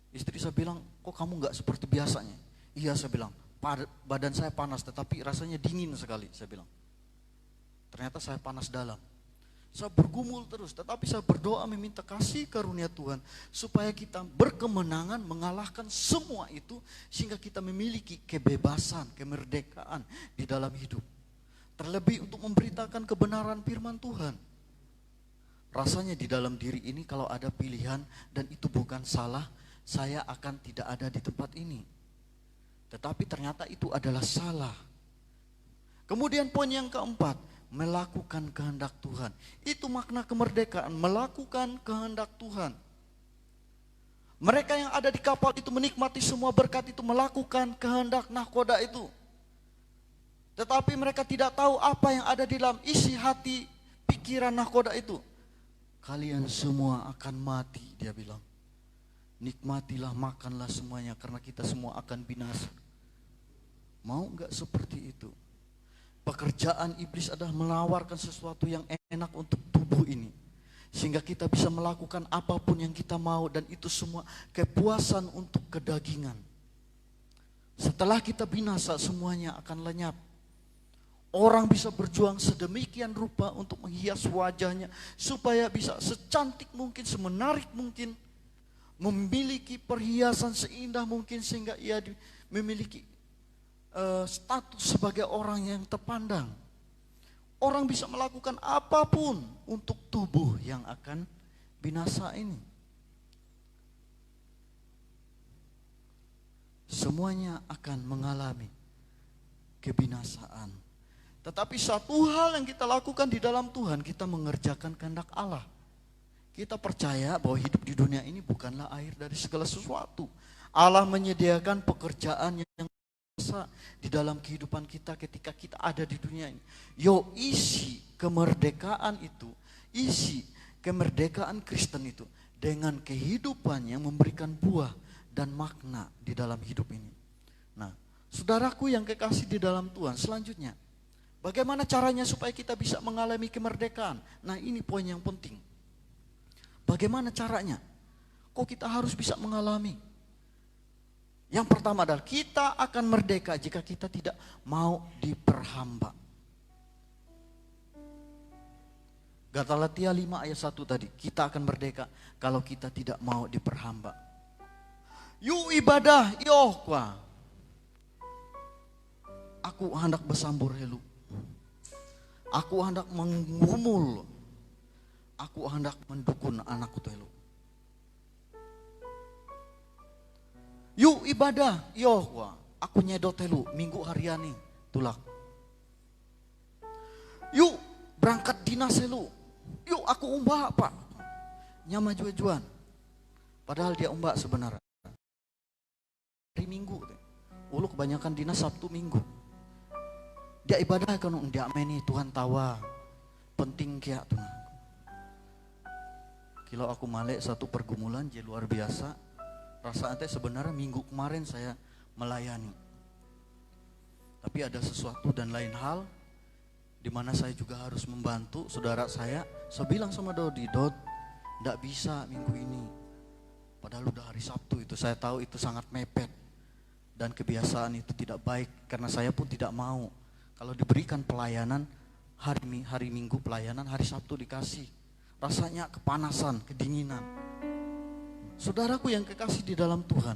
Istri saya bilang, kok kamu gak seperti biasanya? Iya, saya bilang, badan saya panas tetapi rasanya dingin sekali, saya bilang. Ternyata saya panas dalam. Saya bergumul terus, tetapi saya berdoa meminta kasih karunia Tuhan supaya kita berkemenangan mengalahkan semua itu, sehingga kita memiliki kebebasan, kemerdekaan di dalam hidup. Terlebih untuk memberitakan kebenaran firman Tuhan. Rasanya di dalam diri ini kalau ada pilihan dan itu bukan salah, saya akan tidak ada di tempat ini. Tetapi ternyata itu adalah salah. Kemudian poin yang keempat, melakukan kehendak Tuhan. Itu makna kemerdekaan, melakukan kehendak Tuhan. Mereka yang ada di kapal itu menikmati semua berkat itu, melakukan kehendak nahkoda itu. Tetapi mereka tidak tahu apa yang ada di dalam isi hati pikiran nahkoda itu. Kalian semua akan mati, dia bilang. Nikmatilah, makanlah semuanya karena kita semua akan binasa. Mau enggak seperti itu? Pekerjaan iblis adalah menawarkan sesuatu yang enak untuk tubuh ini. Sehingga kita bisa melakukan apapun yang kita mau, dan itu semua kepuasan untuk kedagingan. Setelah kita binasa, semuanya akan lenyap. Orang bisa berjuang sedemikian rupa untuk menghias wajahnya supaya bisa secantik mungkin, semenarik mungkin, memiliki perhiasan seindah mungkin sehingga ia memiliki status sebagai orang yang terpandang. Orang bisa melakukan apapun untuk tubuh yang akan binasa ini. Semuanya akan mengalami kebinasaan. Tetapi satu hal yang kita lakukan di dalam Tuhan, kita mengerjakan kehendak Allah. Kita percaya bahwa hidup di dunia ini bukanlah akhir dari segala sesuatu. Allah menyediakan pekerjaan yang biasa di dalam kehidupan kita ketika kita ada di dunia ini. Yo, isi kemerdekaan itu, isi kemerdekaan Kristen itu dengan kehidupan yang memberikan buah dan makna di dalam hidup ini. Nah, saudaraku yang kekasih di dalam Tuhan, selanjutnya, bagaimana caranya supaya kita bisa mengalami kemerdekaan? Nah, ini poin yang penting. Bagaimana caranya? Kok kita harus bisa mengalami? Yang pertama adalah kita akan merdeka jika kita tidak mau diperhamba. Galatia 5 ayat 1 tadi, kita akan merdeka kalau kita tidak mau diperhamba. Yu ibadah, yo kwa. Aku hendak bersambur helu. Aku hendak menggumul. Aku hendak mendukun anakku telu. Yuk ibadah, yo kwa. Aku nyedot telu minggu hariani tulak. Yuk berangkat dinas telu. Yuk aku umbak pak. Nyama juan. Padahal dia umbak sebenarnya. Hari Minggu. Ulu kebanyakan dinas Sabtu Minggu. Dia ibadah kan dia meni Tuhan tawa. Penting kia tuh. Kalau aku malek satu pergumulan je luar biasa. Rasanya sebenarnya minggu kemarin saya melayani. Tapi ada sesuatu dan lain hal di mana saya juga harus membantu saudara saya. Saya bilang sama Dodi, Dod, enggak bisa minggu ini. Padahal udah hari Sabtu itu, saya tahu itu sangat mepet. Dan kebiasaan itu tidak baik karena saya pun tidak mau. Kalau diberikan pelayanan hari Minggu pelayanan, hari Sabtu dikasih. Rasanya kepanasan, kedinginan. Saudaraku yang kekasih di dalam Tuhan,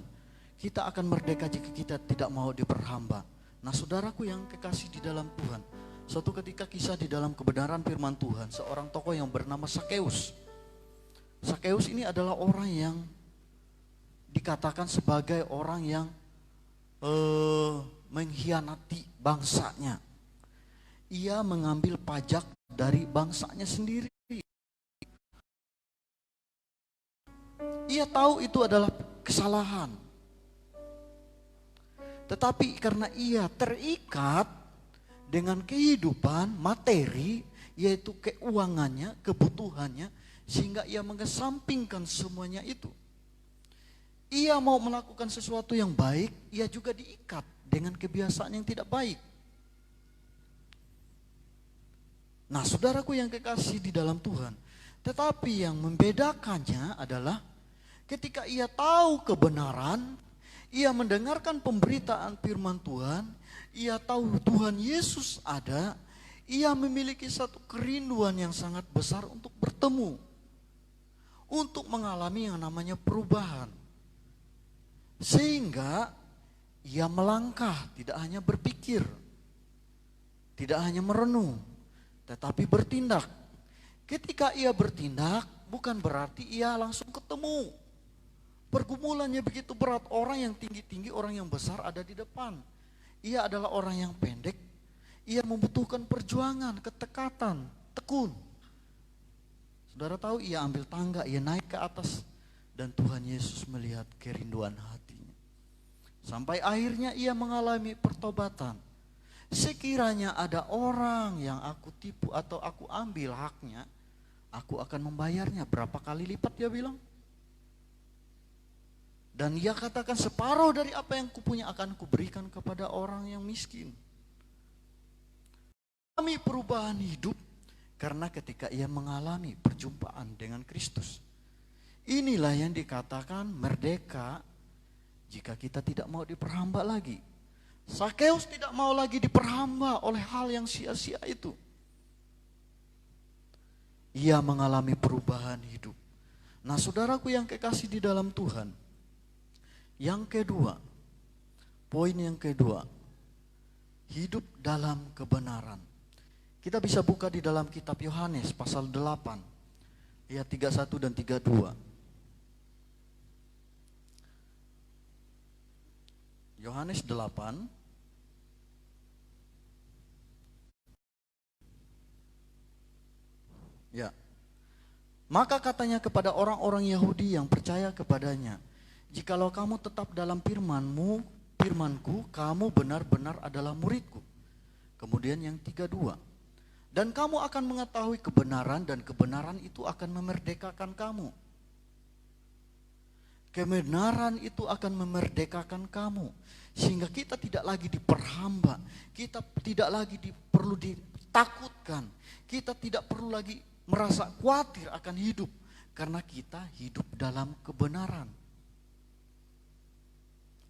kita akan merdeka jika kita tidak mau diperhamba. Nah saudaraku yang kekasih di dalam Tuhan, suatu ketika kisah di dalam kebenaran firman Tuhan, seorang tokoh yang bernama Sakeus. Sakeus ini adalah orang yang dikatakan sebagai orang yang mengkhianati bangsanya. Ia mengambil pajak dari bangsanya sendiri. Ia tahu itu adalah kesalahan. Tetapi karena ia terikat dengan kehidupan materi, yaitu keuangannya, kebutuhannya, sehingga ia mengesampingkan semuanya itu. Ia mau melakukan sesuatu yang baik, ia juga diikat dengan kebiasaan yang tidak baik. Nah saudaraku yang kekasih di dalam Tuhan, tetapi yang membedakannya adalah ketika ia tahu kebenaran, ia mendengarkan pemberitaan firman Tuhan, ia tahu Tuhan Yesus ada, ia memiliki satu kerinduan yang sangat besar untuk bertemu, untuk mengalami yang namanya perubahan. Sehingga ia melangkah, tidak hanya berpikir, tidak hanya merenung, tetapi bertindak. Ketika ia bertindak, bukan berarti ia langsung ketemu. Pergumulannya begitu berat, orang yang tinggi-tinggi, orang yang besar ada di depan. Ia adalah orang yang pendek, ia membutuhkan perjuangan, ketekatan, tekun. Saudara tahu ia ambil tangga, ia naik ke atas, dan Tuhan Yesus melihat kerinduan hatinya. Sampai akhirnya ia mengalami pertobatan. Sekiranya ada orang yang aku tipu atau aku ambil haknya, aku akan membayarnya berapa kali lipat, dia bilang. Dan ia katakan separuh dari apa yang kupunya akan kuberikan kepada orang yang miskin. Kami perubahan hidup karena ketika ia mengalami perjumpaan dengan Kristus. Inilah yang dikatakan merdeka jika kita tidak mau diperhamba lagi. Sakeus tidak mau lagi diperhamba oleh hal yang sia-sia itu. Ia mengalami perubahan hidup. Nah saudaraku yang kekasih di dalam Tuhan, yang kedua, poin yang kedua, hidup dalam kebenaran. Kita bisa buka di dalam kitab Yohanes pasal 8, ayat 31 dan 32. Yohanes 8, ya. Maka katanya kepada orang-orang Yahudi yang percaya kepadanya, jikalau kamu tetap dalam firmanku, kamu benar-benar adalah muridku. Kemudian yang 32, dan kamu akan mengetahui kebenaran, dan kebenaran itu akan memerdekakan kamu. Kebenaran itu akan memerdekakan kamu, sehingga kita tidak lagi diperhamba, kita tidak lagi perlu ditakutkan, kita tidak perlu lagi merasa khawatir akan hidup, karena kita hidup dalam kebenaran.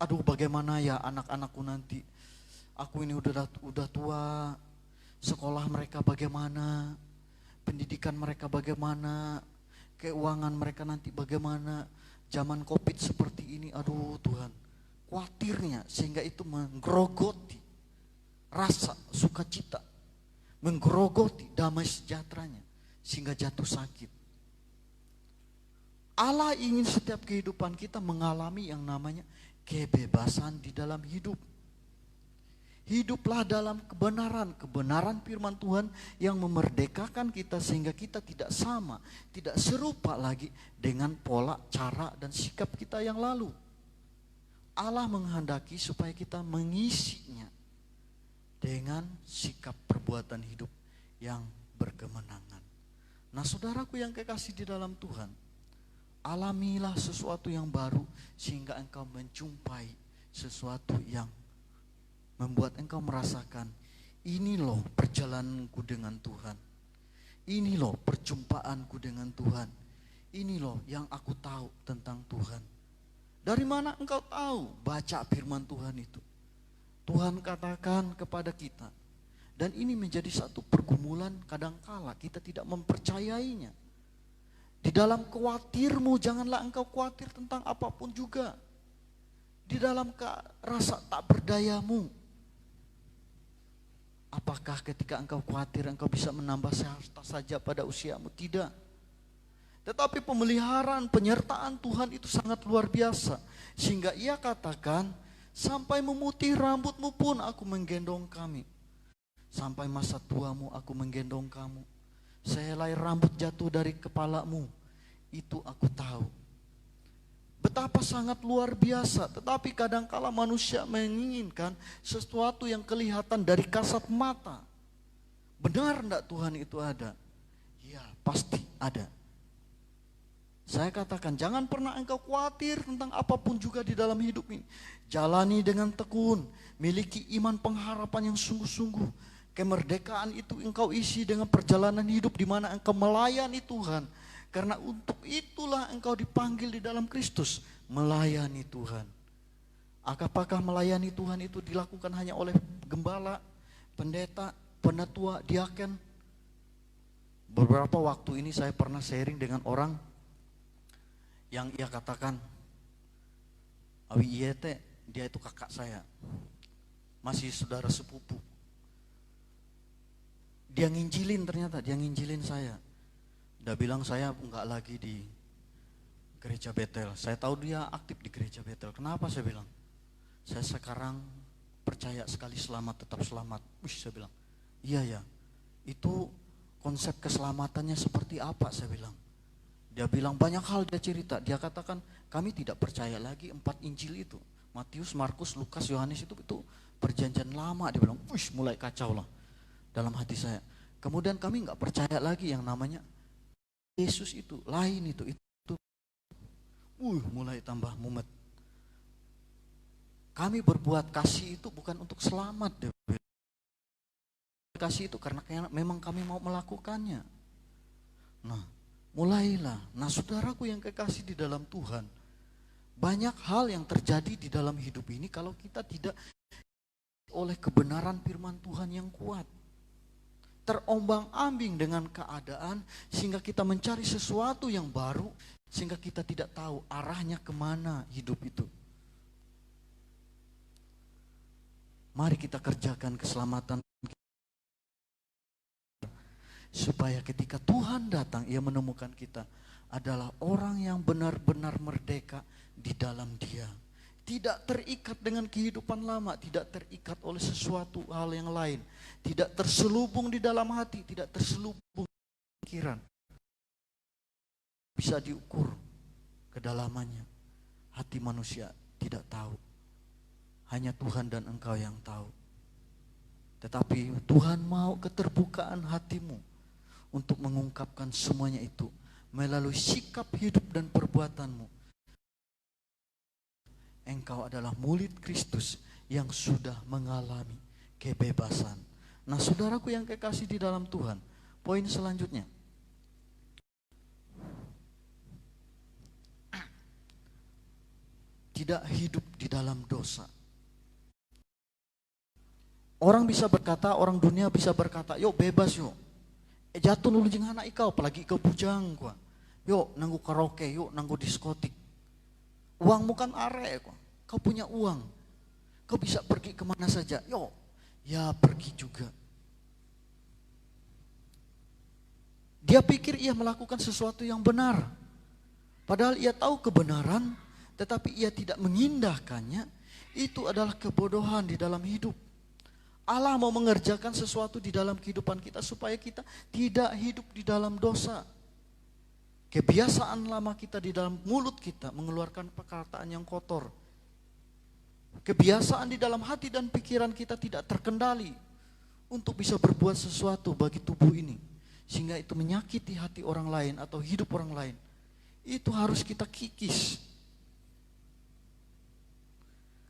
Aduh bagaimana ya anak-anakku nanti, aku ini udah tua, sekolah mereka bagaimana, pendidikan mereka bagaimana, keuangan mereka nanti bagaimana, zaman COVID seperti ini, aduh Tuhan, khawatirnya sehingga itu menggerogoti rasa sukacita, menggerogoti damai sejahteranya sehingga jatuh sakit. Allah ingin setiap kehidupan kita mengalami yang namanya kebebasan di dalam hidup. Hiduplah dalam kebenaran, kebenaran firman Tuhan yang memerdekakan kita sehingga kita tidak sama, tidak serupa lagi dengan pola, cara, dan sikap kita yang lalu. Allah menghendaki supaya kita mengisinya dengan sikap perbuatan hidup yang berkemenangan. Nah saudaraku yang kekasih di dalam Tuhan, alamilah sesuatu yang baru sehingga engkau menjumpai sesuatu yang membuat engkau merasakan, ini loh perjalananku dengan Tuhan, ini loh perjumpaanku dengan Tuhan, ini loh yang aku tahu tentang Tuhan. Dari mana engkau tahu? Baca firman Tuhan itu. Tuhan katakan kepada kita, dan ini menjadi satu pergumulan kadangkala kita tidak mempercayainya. Di dalam khawatirmu, janganlah engkau khawatir tentang apapun juga. Di dalam rasa tak berdayamu, Apakah ketika engkau khawatir engkau bisa menambah harta saja pada usiamu? Tidak. Tetapi pemeliharaan, penyertaan Tuhan itu sangat luar biasa. Sehingga ia katakan, sampai memutih rambutmu pun aku menggendong kami. Sampai masa tuamu aku menggendong kamu. Sehelai rambut jatuh dari kepalamu, itu aku tahu. Betapa sangat luar biasa. Tetapi kadangkala manusia menginginkan sesuatu yang kelihatan dari kasat mata. Benar enggak Tuhan itu ada? Ya, pasti ada. Saya katakan, jangan pernah engkau khawatir tentang apapun juga di dalam hidup ini. Jalani dengan tekun, miliki iman pengharapan yang sungguh-sungguh. Kemerdekaan itu engkau isi dengan perjalanan hidup di mana engkau melayani Tuhan. Karena untuk itulah engkau dipanggil di dalam Kristus, melayani Tuhan. Apakah melayani Tuhan itu dilakukan hanya oleh gembala, pendeta, penatua, diaken? Beberapa waktu ini saya pernah sharing dengan orang yang ia katakan, awi iya teh, dia itu kakak saya, masih saudara sepupu. Dia nginjilin ternyata, dia nginjilin saya. Dia bilang saya enggak lagi di gereja Betel. Saya tahu dia aktif di gereja Betel. Kenapa saya bilang? Saya sekarang percaya sekali selamat tetap selamat. Wih, saya bilang, iya ya, itu konsep keselamatannya seperti apa, saya bilang. Dia bilang banyak hal, dia cerita. Dia katakan kami tidak percaya lagi 4 Injil itu. Matius, Markus, Lukas, Yohanes itu perjanjian lama. Dia bilang, wih, mulai kacau lah dalam hati saya. Kemudian kami nggak percaya lagi yang namanya Yesus itu, lain itu. Mulai tambah mumet. Kami berbuat kasih itu bukan untuk selamat. Dia bilang. Kasih itu karena memang kami mau melakukannya. Nah, mulailah. Nah, saudaraku yang kekasih di dalam Tuhan, banyak hal yang terjadi di dalam hidup ini kalau kita tidak oleh kebenaran firman Tuhan yang kuat. Terombang-ambing dengan keadaan sehingga kita mencari sesuatu yang baru sehingga kita tidak tahu arahnya kemana hidup itu. Mari kita kerjakan keselamatan supaya ketika Tuhan datang, ia menemukan kita adalah orang yang benar-benar merdeka di dalam Dia. Tidak terikat dengan kehidupan lama, tidak terikat oleh sesuatu hal yang lain. Tidak terselubung di dalam hati, tidak terselubung di pikiran. Bisa diukur kedalamannya. Hati manusia tidak tahu. Hanya Tuhan dan engkau yang tahu. Tetapi Tuhan mau keterbukaan hatimu untuk mengungkapkan semuanya itu melalui sikap hidup dan perbuatanmu. Engkau adalah murid Kristus yang sudah mengalami kebebasan. Nah, saudaraku yang kekasih di dalam Tuhan, poin selanjutnya. Tidak hidup di dalam dosa. Orang bisa berkata, orang dunia bisa berkata, yuk bebas yuk. Jatuh nulu jeung anak ikau, apalagi ikau bujang gua. Yuk nanggu karaoke, yuk nanggu diskotik. Uangmu kan are kok. Kau punya uang. Kau bisa pergi kemana saja. Yuk, ya pergi juga. Dia pikir ia melakukan sesuatu yang benar. Padahal ia tahu kebenaran, tetapi ia tidak mengindahkannya. Itu adalah kebodohan di dalam hidup. Allah mau mengerjakan sesuatu di dalam kehidupan kita supaya kita tidak hidup di dalam dosa. Kebiasaan lama kita di dalam mulut kita mengeluarkan perkataan yang kotor. Kebiasaan di dalam hati dan pikiran kita tidak terkendali untuk bisa berbuat sesuatu bagi tubuh ini. Sehingga itu menyakiti hati orang lain atau hidup orang lain. Itu harus kita kikis.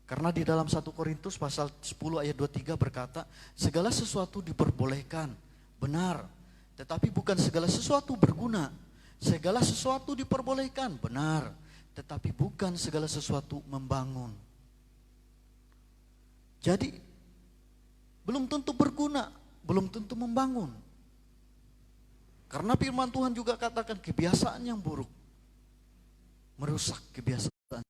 Karena di dalam 1 Korintus pasal 10 ayat 23 berkata, segala sesuatu diperbolehkan, benar. Tetapi bukan segala sesuatu berguna. Segala sesuatu diperbolehkan, benar. Tetapi bukan segala sesuatu membangun. Jadi, belum tentu berguna, belum tentu membangun. Karena firman Tuhan juga katakan kebiasaan yang buruk merusak kebiasaan.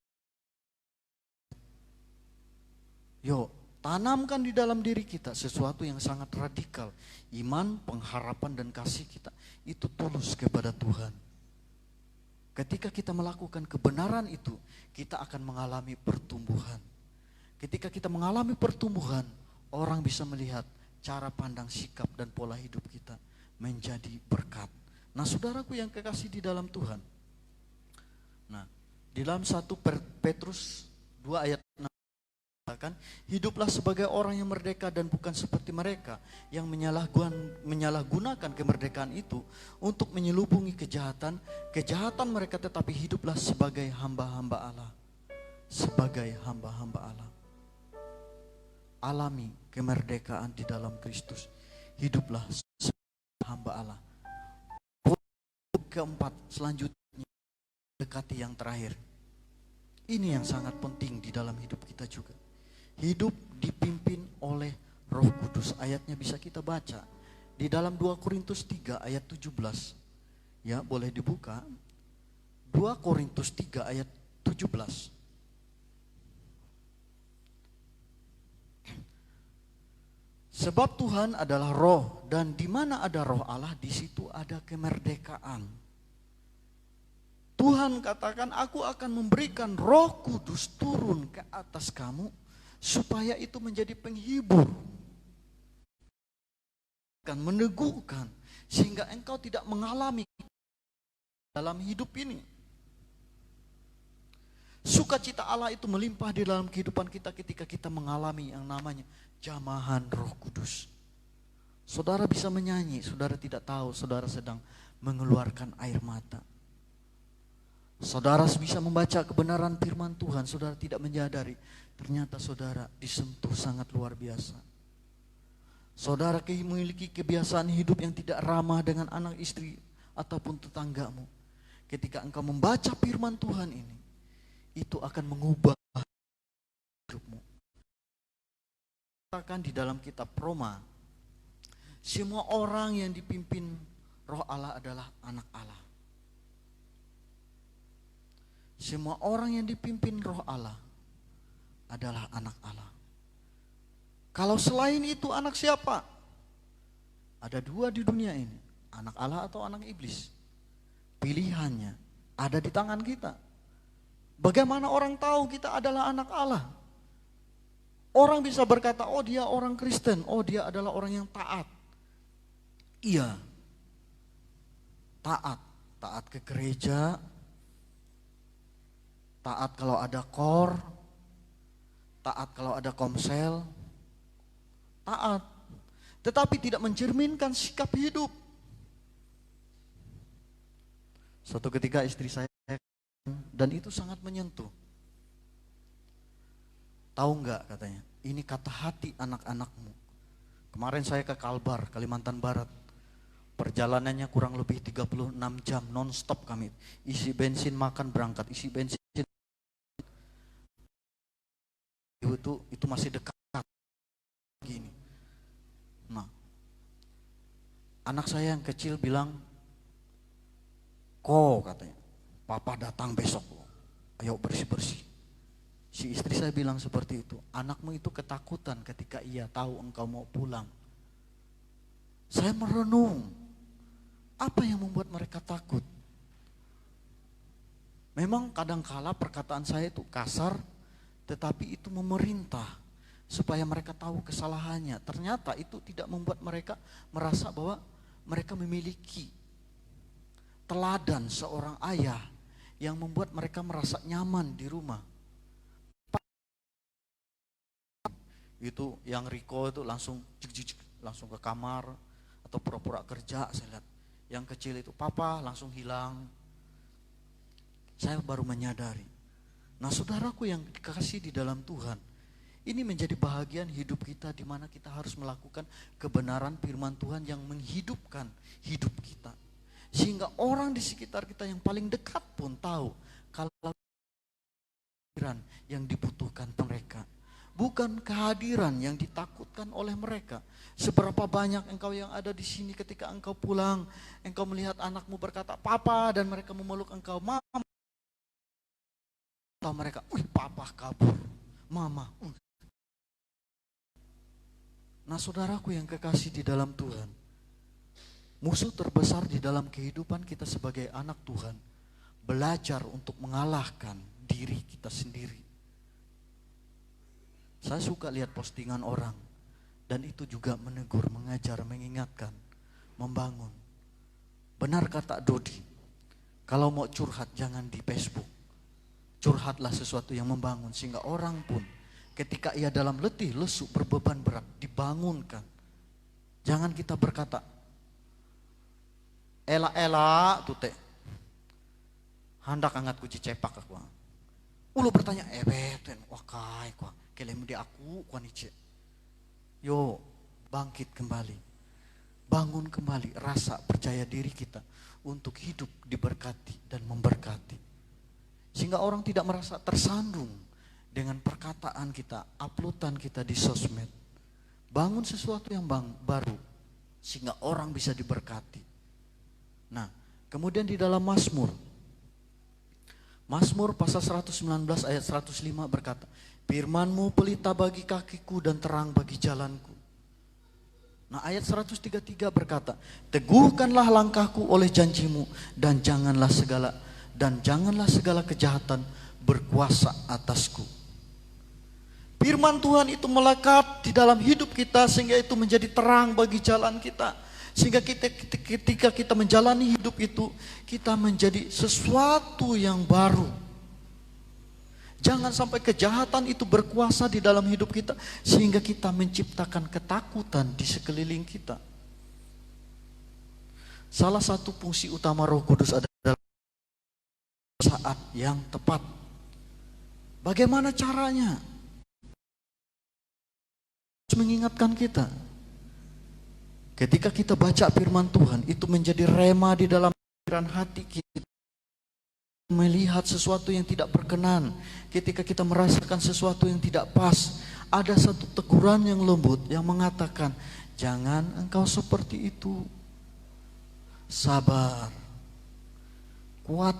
Yo, Tanamkan di dalam diri kita sesuatu yang sangat radikal. Iman, pengharapan, dan kasih kita itu tulus kepada Tuhan. Ketika kita melakukan kebenaran itu, kita akan mengalami pertumbuhan. Ketika kita mengalami pertumbuhan, orang bisa melihat cara pandang, sikap, dan pola hidup kita menjadi berkat. Nah, saudaraku yang kekasih di dalam Tuhan. Nah, di dalam 1 Petrus 2 ayat 6 katakan, hiduplah sebagai orang yang merdeka dan bukan seperti mereka yang menyalahgunakan kemerdekaan itu untuk menyelubungi kejahatan mereka, tetapi hiduplah sebagai hamba-hamba Allah. Sebagai hamba-hamba Allah. Alami kemerdekaan di dalam Kristus. Hiduplah sebagai hamba Allah. Keempat, selanjutnya dekati yang terakhir. Ini yang sangat penting di dalam hidup kita juga. Hidup dipimpin oleh Roh Kudus. Ayatnya bisa kita baca di dalam 2 Korintus 3 ayat 17. Ya, boleh dibuka. 2 Korintus 3 ayat 17. Sebab Tuhan adalah roh, dan di mana ada roh Allah, di situ ada kemerdekaan. Tuhan katakan, aku akan memberikan Roh Kudus turun ke atas kamu supaya itu menjadi penghibur, akan meneguhkan, sehingga engkau tidak mengalami dalam hidup ini. Sukacita Allah itu melimpah di dalam kehidupan kita ketika kita mengalami yang namanya jamahan Roh Kudus. Saudara bisa menyanyi, saudara tidak tahu saudara sedang mengeluarkan air mata. Saudara bisa membaca kebenaran firman Tuhan, saudara tidak menyadari ternyata saudara disentuh sangat luar biasa. Saudara memiliki kebiasaan hidup yang tidak ramah dengan anak istri ataupun tetanggamu. Ketika engkau membaca firman Tuhan ini, itu akan mengubah hidupmu. Katakan di dalam kitab Roma, semua orang yang dipimpin Roh Allah adalah anak Allah. Semua orang yang dipimpin Roh Allah adalah anak Allah. Kalau selain itu anak siapa? Ada dua di dunia ini, anak Allah atau anak iblis. Pilihannya ada di tangan kita. Bagaimana orang tahu kita adalah anak Allah? Orang bisa berkata, oh dia orang Kristen, oh dia adalah orang yang taat. Iya, taat ke gereja, taat kalau ada kor, taat kalau ada komsel, taat. Tetapi tidak mencerminkan sikap hidup. Suatu ketika istri saya, dan itu sangat menyentuh. Tahu enggak katanya, ini kata hati anak-anakmu. Kemarin saya ke Kalbar, Kalimantan Barat. Perjalanannya kurang lebih 36 jam non-stop kami. Isi bensin, makan, berangkat, isi bensin. Itu masih dekat gini. Nah, anak saya yang kecil bilang, katanya, papa datang besok, ayo bersih-bersih. Si istri saya bilang seperti itu, anakmu itu ketakutan ketika ia tahu engkau mau pulang. Saya merenung, apa yang membuat mereka takut? Memang kadangkala perkataan saya itu kasar, tetapi itu memerintah supaya mereka tahu kesalahannya. Ternyata itu tidak membuat mereka merasa bahwa mereka memiliki teladan seorang ayah yang membuat mereka merasa nyaman di rumah. Itu yang Riko itu langsung langsung ke kamar atau pura-pura kerja, saya lihat. Yang kecil itu papa langsung hilang. Saya baru menyadari. Nah, saudaraku yang dikasihi di dalam Tuhan, ini menjadi bahagian hidup kita di mana kita harus melakukan kebenaran firman Tuhan yang menghidupkan hidup kita. Sehingga orang di sekitar kita yang paling dekat pun tahu kalau kehadiran yang dibutuhkan mereka. Bukan kehadiran yang ditakutkan oleh mereka. Seberapa banyak engkau yang ada di sini ketika engkau pulang, engkau melihat anakmu berkata, papa, dan mereka memeluk engkau, mama. Atau mereka, papa kabur, mama. Nah saudaraku yang kekasih di dalam Tuhan, musuh terbesar di dalam kehidupan kita sebagai anak Tuhan, belajar untuk mengalahkan diri kita sendiri. Saya suka lihat postingan orang, dan itu juga menegur, mengajar, mengingatkan, membangun. Benar kata Dodi, kalau mau curhat jangan di Facebook. Curhatlah sesuatu yang membangun, sehingga orang pun ketika ia dalam letih, lesu, berbeban berat, dibangunkan. Jangan kita berkata, ela tuh teh, hendak angat kuci cepak aku. Ulu bertanya, beten, wah kai kuah, kelemu di aku kuah nice. Yo, bangkit kembali, bangun kembali rasa percaya diri kita untuk hidup diberkati dan memberkati. Sehingga orang tidak merasa tersandung dengan perkataan kita, uploadan kita di sosmed. Bangun sesuatu yang baru, sehingga orang bisa diberkati. Nah, kemudian di dalam Mazmur pasal 119 ayat 105 berkata, firman-Mu pelita bagi kakiku dan terang bagi jalanku. Nah ayat 133 berkata, teguhkanlah langkahku oleh janji-Mu dan janganlah segala kejahatan berkuasa atasku. Firman Tuhan itu melekat di dalam hidup kita sehingga itu menjadi terang bagi jalan kita. Sehingga ketika kita menjalani hidup itu, kita menjadi sesuatu yang baru. Jangan sampai kejahatan itu berkuasa di dalam hidup kita sehingga kita menciptakan ketakutan di sekeliling kita. Salah satu fungsi utama Roh Kudus adalah saat yang tepat. Bagaimana caranya? Mengingatkan kita. Ketika kita baca firman Tuhan, itu menjadi rema di dalam pikiran hati kita. Melihat sesuatu yang tidak berkenan, ketika kita merasakan sesuatu yang tidak pas, ada satu teguran yang lembut yang mengatakan, jangan engkau seperti itu. Sabar. Kuat.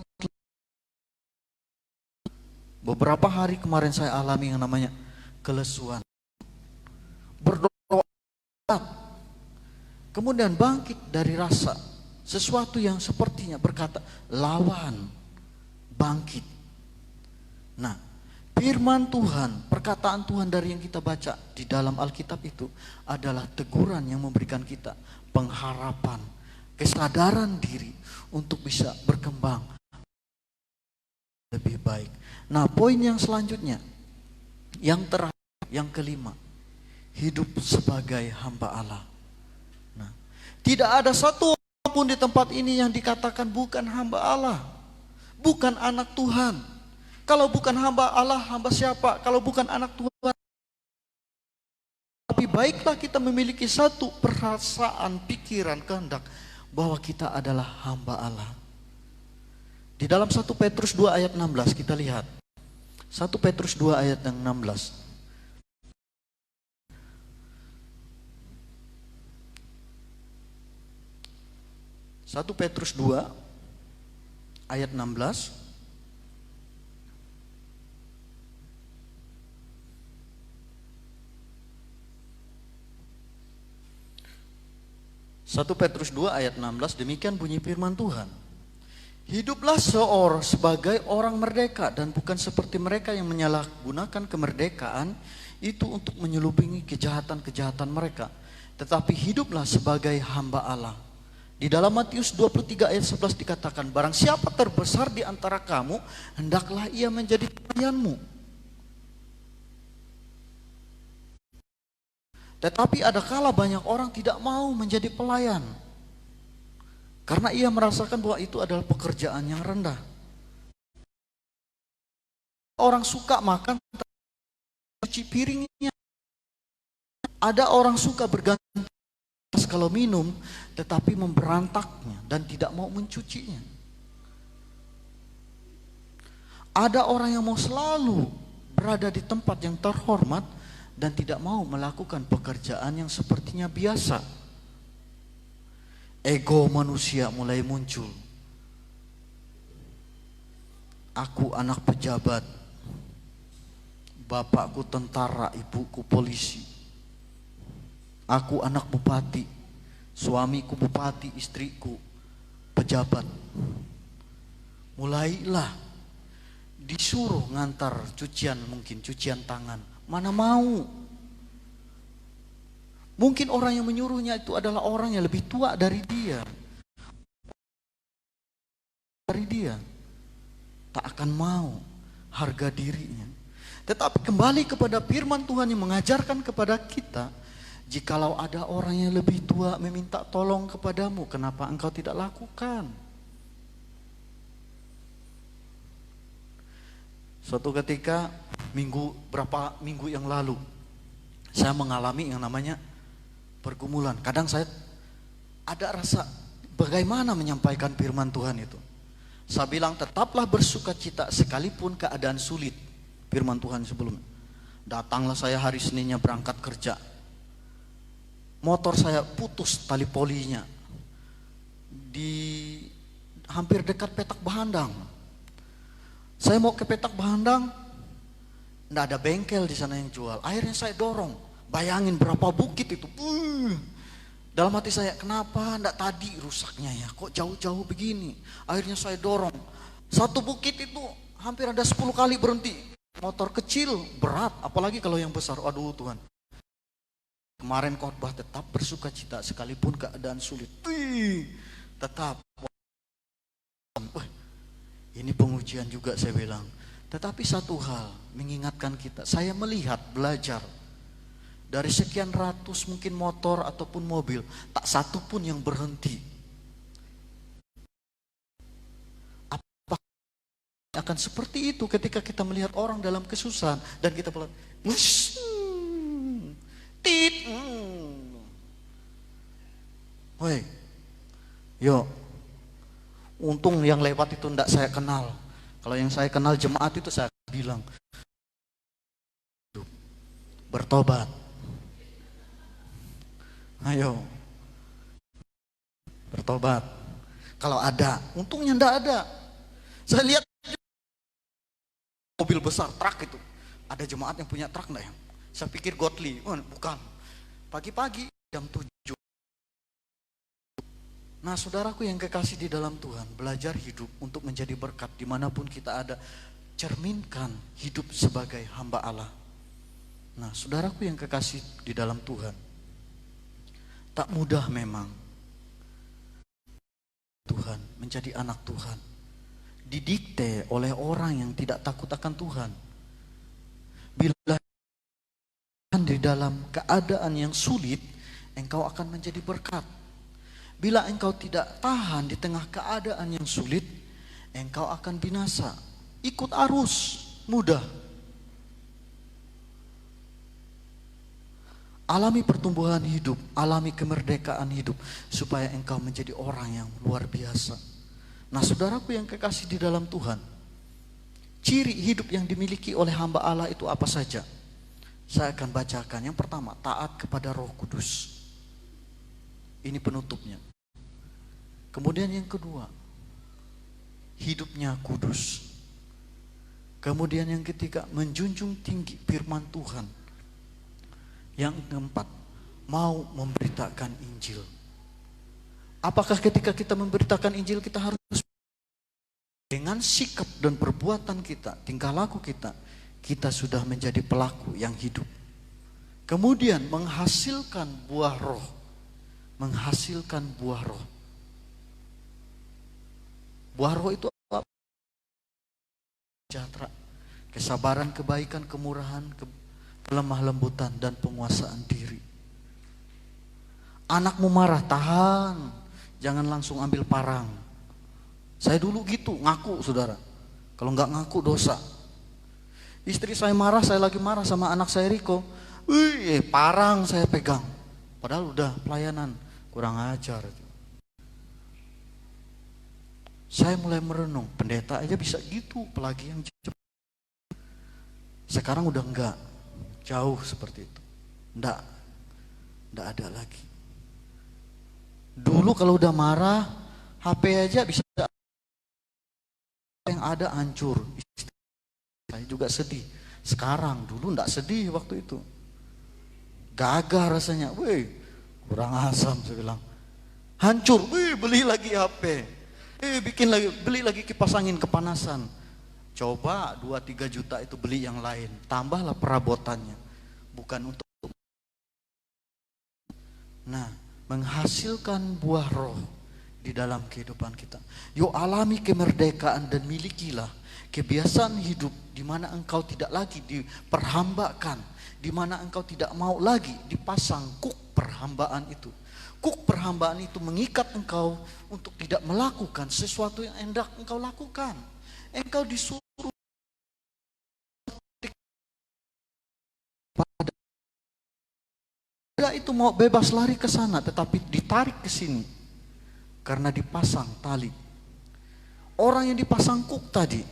Beberapa hari kemarin saya alami yang namanya kelesuan. Berdoa. Kemudian bangkit dari rasa sesuatu yang sepertinya berkata lawan, bangkit. Nah, firman Tuhan, perkataan Tuhan dari yang kita baca di dalam Alkitab itu adalah teguran yang memberikan kita pengharapan, kesadaran diri untuk bisa berkembang lebih baik. Nah, poin yang selanjutnya, yang terakhir, yang kelima, hidup sebagai hamba Allah. Tidak ada satu orang pun di tempat ini yang dikatakan bukan hamba Allah, bukan anak Tuhan. Kalau bukan hamba Allah, hamba siapa? Kalau bukan anak Tuhan. Tapi baiklah kita memiliki satu perasaan, pikiran, kehendak bahwa kita adalah hamba Allah. Di dalam 1 Petrus 2 ayat 16 kita lihat. 1 Petrus 2 ayat yang 16. 1 Petrus 2 ayat 16. Satu Petrus 2 ayat 16, demikian bunyi firman Tuhan. Hiduplah sebagai orang merdeka dan bukan seperti mereka yang menyalahgunakan kemerdekaan itu untuk menyelubungi kejahatan-kejahatan mereka. Tetapi hiduplah sebagai hamba Allah. Di dalam Matius 23 ayat 11 dikatakan, barang siapa terbesar di antara kamu, hendaklah ia menjadi pelayanmu. Tetapi ada kala banyak orang tidak mau menjadi pelayan. Karena ia merasakan bahwa itu adalah pekerjaan yang rendah. Orang suka makan, cuci piringnya. Ada orang suka berganti kalau minum, tetapi memberantaknya dan tidak mau mencucinya. Ada orang yang mau selalu berada di tempat yang terhormat dan tidak mau melakukan pekerjaan yang sepertinya biasa. Ego manusia mulai muncul. Aku anak pejabat, bapakku tentara, ibuku polisi. Aku anak bupati, suamiku bupati, istriku pejabat. Mulailah disuruh ngantar cucian, mungkin cucian tangan. Mana mau. Mungkin orang yang menyuruhnya itu adalah orang yang lebih tua dari dia. Tak akan mau harga dirinya. Tetapi kembali kepada firman Tuhan yang mengajarkan kepada kita, jikalau ada orang yang lebih tua meminta tolong kepadamu, kenapa engkau tidak lakukan? Suatu ketika berapa minggu yang lalu, saya mengalami yang namanya pergumulan. Kadang saya ada rasa bagaimana menyampaikan firman Tuhan itu. Saya bilang tetaplah bersuka cita sekalipun keadaan sulit. Firman Tuhan sebelumnya. Datanglah saya hari Seninnya berangkat kerja. Motor saya putus tali polinya. Hampir dekat Petak Bahandang. Saya mau ke Petak Bahandang, enggak ada bengkel di sana yang jual. Akhirnya saya dorong. Bayangin berapa bukit itu. Dalam hati saya, kenapa enggak tadi rusaknya ya? Kok jauh-jauh begini? Akhirnya saya dorong. Satu bukit itu hampir ada 10 kali berhenti. Motor kecil, berat. Apalagi kalau yang besar. Aduh Tuhan. Kemarin khotbah tetap bersuka cita sekalipun keadaan sulit. Tetap. Ini pengujian juga saya bilang. Tetapi satu hal mengingatkan kita. Saya melihat, belajar. Dari sekian ratus mungkin motor ataupun mobil, tak satu pun yang berhenti. Apa akan seperti itu ketika kita melihat orang dalam kesusahan dan kita bilang, woi, yo, untung yang lewat itu enggak saya kenal. Kalau yang saya kenal jemaat itu saya bilang, bertobat. Ayo, bertobat. Kalau ada, untungnya enggak ada. Saya lihat mobil besar, truk itu. Ada jemaat yang punya truk enggak ya? Saya pikir godly, bukan. Pagi-pagi jam 7. Nah saudaraku yang kekasih di dalam Tuhan, belajar hidup untuk menjadi berkat dimanapun kita ada. Cerminkan hidup sebagai hamba Allah. Nah saudaraku yang kekasih di dalam Tuhan, tak mudah memang Tuhan menjadi anak Tuhan. Didikte oleh orang yang tidak takut akan Tuhan. Bila di dalam keadaan yang sulit, engkau akan menjadi berkat. Bila engkau tidak tahan di tengah keadaan yang sulit, engkau akan binasa. Ikut arus, mudah. Alami pertumbuhan hidup, alami kemerdekaan hidup, supaya engkau menjadi orang yang luar biasa. Nah saudaraku yang kekasih di dalam Tuhan, ciri hidup yang dimiliki oleh hamba Allah itu apa saja? Saya akan bacakan. Yang pertama, taat kepada Roh Kudus. Ini penutupnya. Kemudian yang kedua, hidupnya kudus. Kemudian yang ketiga, menjunjung tinggi firman Tuhan. Yang keempat, mau memberitakan Injil. Apakah ketika kita memberitakan Injil kita harus dengan sikap dan perbuatan kita, tingkah laku kita, kita sudah menjadi pelaku yang hidup. Kemudian menghasilkan buah roh. Menghasilkan buah roh. Buah roh itu apa? Sejahtera, kesabaran, kebaikan, kemurahan, kelemah lembutan, dan penguasaan diri. Anakmu marah, tahan. Jangan langsung ambil parang. Saya dulu gitu, ngaku saudara. Kalau nggak ngaku dosa. Istri saya marah, saya lagi marah sama anak saya Riko. Parang saya pegang. Padahal udah pelayanan, kurang ajar. Saya mulai merenung, pendeta aja bisa gitu, apalagi yang cepat. Sekarang udah enggak. Jauh seperti itu. Enggak ada lagi. Dulu kalau udah marah, HP aja bisa yang ada hancur. Saya juga sedih. Sekarang, dulu enggak sedih waktu itu. Gagah rasanya, weh kurang asam saya bilang. Hancur, weh beli lagi HP. Beli lagi kipas angin kepanasan. Coba 2-3 juta itu beli yang lain, tambahlah perabotannya. Bukan untuk menghasilkan buah roh di dalam kehidupan kita. Yuk alami kemerdekaan dan milikilah kebiasaan hidup di mana engkau tidak lagi diperhambakan, di mana engkau tidak mau lagi dipasang kuk perhambaan itu. Kuk perhambaan itu mengikat engkau untuk tidak melakukan sesuatu yang hendak engkau lakukan. Engkau disuruh itu mau bebas lari ke sana, tetapi ditarik ke sini karena dipasang tali. Orang yang dipasang kuk tadi,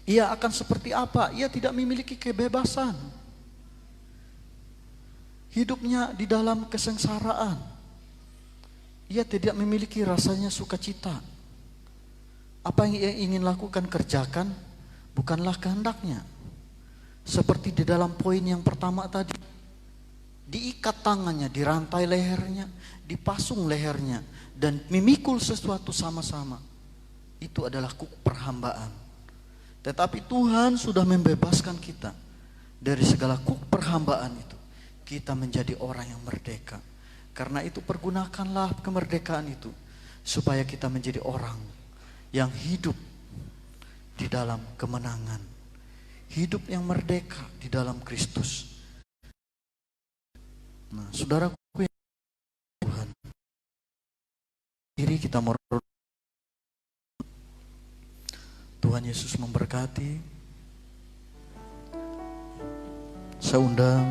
ia akan seperti apa? Ia tidak memiliki kebebasan. Hidupnya di dalam kesengsaraan. Ia tidak memiliki rasanya sukacita. Apa yang ia ingin lakukan, kerjakan, bukanlah kehendaknya. Seperti di dalam poin yang pertama tadi, diikat tangannya, dirantai lehernya, dipasung lehernya, dan memikul sesuatu sama-sama. Itu adalah kuk perhambaan. Tetapi Tuhan sudah membebaskan kita dari segala kuk perhambaan itu. Kita menjadi orang yang merdeka. Karena itu pergunakanlah kemerdekaan itu supaya kita menjadi orang yang hidup di dalam kemenangan. Hidup yang merdeka di dalam Kristus. Nah, saudaraku yang Tuhan, diri kita Tuhan Yesus memberkati. Saya undang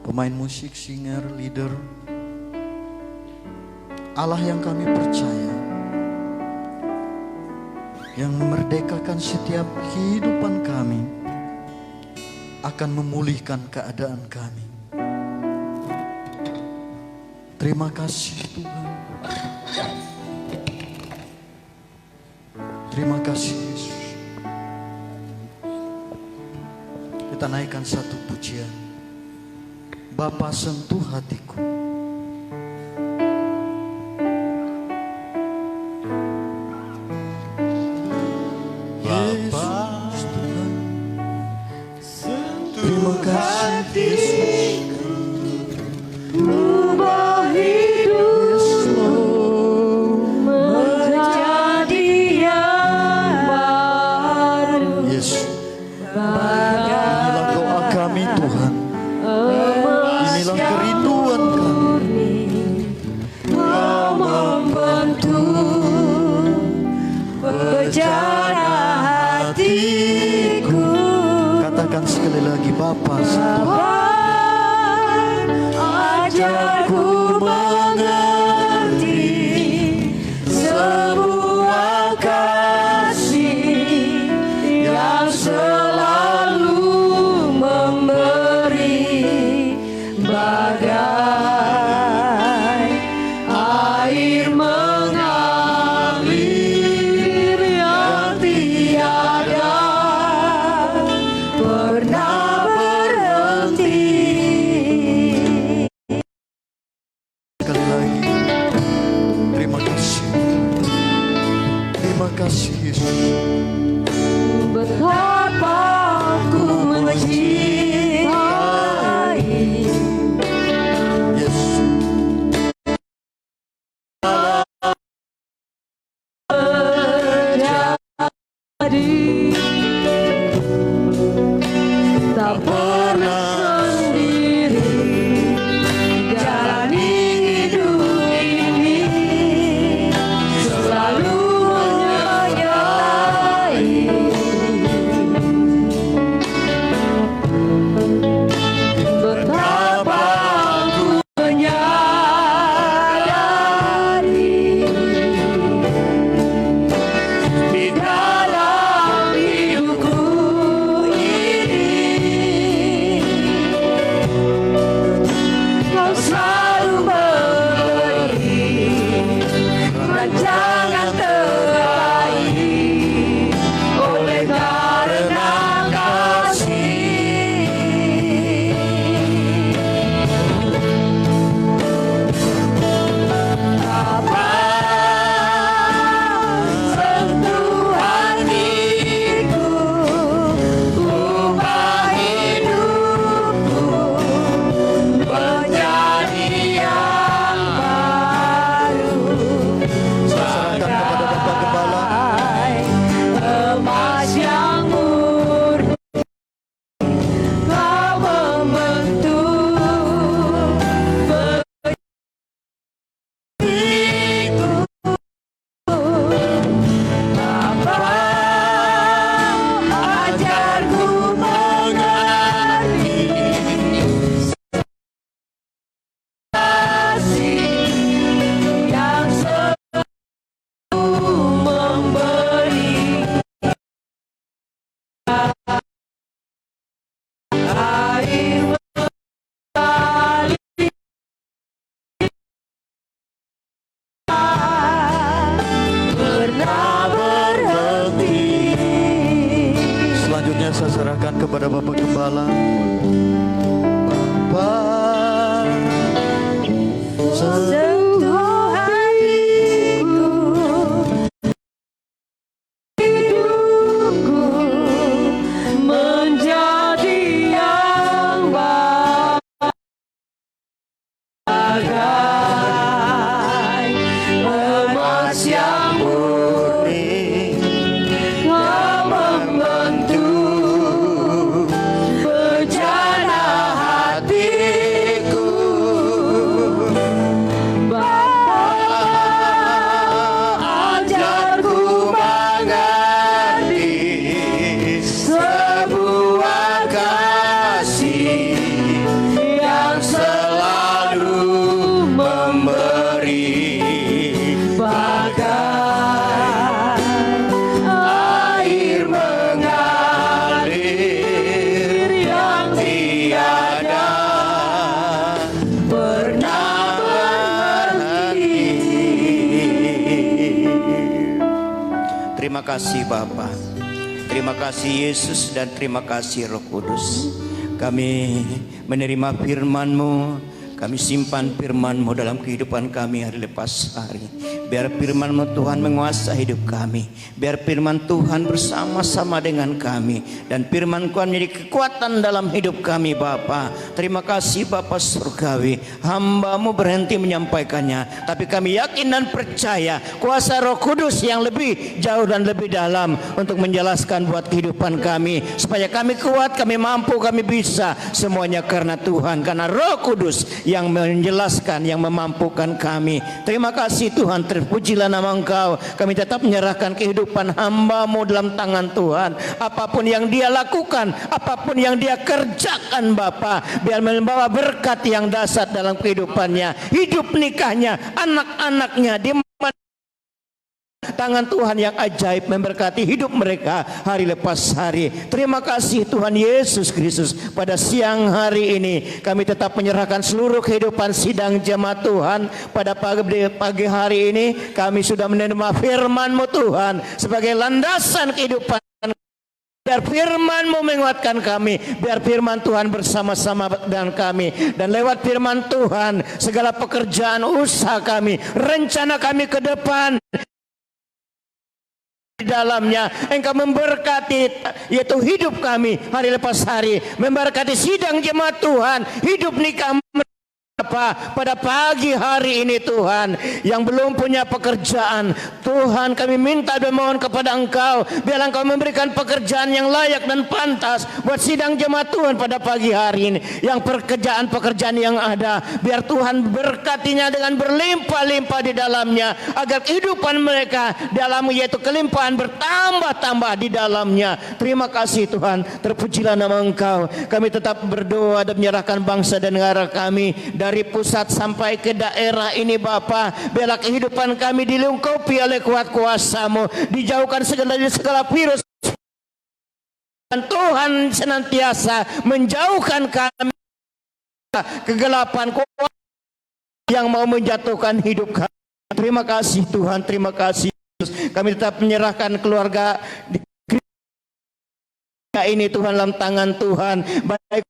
pemain musik, singer, leader. Allah yang kami percaya, yang memerdekakan setiap kehidupan kami, akan memulihkan keadaan kami. Terima kasih Tuhan. Terima kasih Yesus. Kita naikkan satu pujian. Bapa sentuh hatiku. Yesus Tuhan. Terima kasih Yesus. Ubah hidup menjadi yang baru. Yesus. Inilah doa kami Tuhan. Inilah kerinduan kami. Kau membentuk berjana hatiku. Katakan sekali lagi, Bapa sentuh Bapa, ajarku mengerti sebuah kasih yang selalu memberi, bagai air mengalir yang tiada pernah kepada Bapak Gembala. Bapak, sentuh hatiku, hidupku menjadi yang bagai emas yang murni yang membentuk bejana hatiku. Bapa, ajarku mengerti sebuah kasih yang selalu memberi bagai air mengalir yang tiada pernah berhenti. Terima kasih Bapa, terima kasih Yesus, dan terima kasih Roh Kudus. Kami menerima firman-Mu, kami simpan firman-Mu dalam kehidupan kami hari lepas hari. Biar firman-Mu Tuhan menguasai hidup kami. Biar firman Tuhan bersama-sama dengan kami. Dan firman Tuhan menjadi kekuatan dalam hidup kami Bapa. Terima kasih Bapa Surgawi. Hamba-Mu berhenti menyampaikannya, tapi kami yakin dan percaya kuasa Roh Kudus yang lebih jauh dan lebih dalam untuk menjelaskan buat kehidupan kami. Supaya kami kuat, kami mampu, kami bisa. Semuanya karena Tuhan, karena Roh Kudus yang menjelaskan, yang memampukan kami. Terima kasih Tuhan, terpujilah nama Engkau. Kami tetap menyerahkan kehidupan hamba-Mu dalam tangan Tuhan. Apapun yang dia lakukan, apapun yang dia kerjakan Bapa, biar membawa berkat yang dahsyat dalam kehidupannya, hidup nikahnya, anak-anaknya, di tangan Tuhan yang ajaib memberkati hidup mereka hari lepas hari. Terima kasih Tuhan Yesus Kristus. Pada siang hari ini kami tetap menyerahkan seluruh kehidupan sidang jemaat Tuhan. Pada pagi hari ini kami sudah menerima firman-Mu Tuhan sebagai landasan kehidupan. Biar firman-Mu menguatkan kami, biar firman Tuhan bersama-sama dengan kami, dan lewat firman Tuhan segala pekerjaan usaha kami, rencana kami ke depan di dalamnya Engkau memberkati, yaitu hidup kami hari lepas hari, memberkati sidang jemaat Tuhan, hidup nikah pada pagi hari ini Tuhan. Yang belum punya pekerjaan, Tuhan kami minta dan mohon kepada Engkau, biar Engkau memberikan pekerjaan yang layak dan pantas buat sidang jemaat Tuhan pada pagi hari ini. Yang pekerjaan yang ada, biar Tuhan berkatinya dengan berlimpah-limpah di dalamnya, agar kehidupan mereka dalam, yaitu kelimpahan, bertambah-tambah di dalamnya. Terima kasih Tuhan, terpujilah nama Engkau. Kami tetap berdoa dan menyerahkan bangsa dan negara kami dari pusat sampai ke daerah ini Bapa. Biarlah kehidupan kami dilengkapi oleh kuat kuasa-Mu, dijauhkan segala virus, dan Tuhan senantiasa menjauhkan kami kegelapan yang mau menjatuhkan hidup kami. Terima kasih Tuhan, terima kasih Yesus. Kami tetap menyerahkan keluarga ini Tuhan dalam tangan Tuhan, baik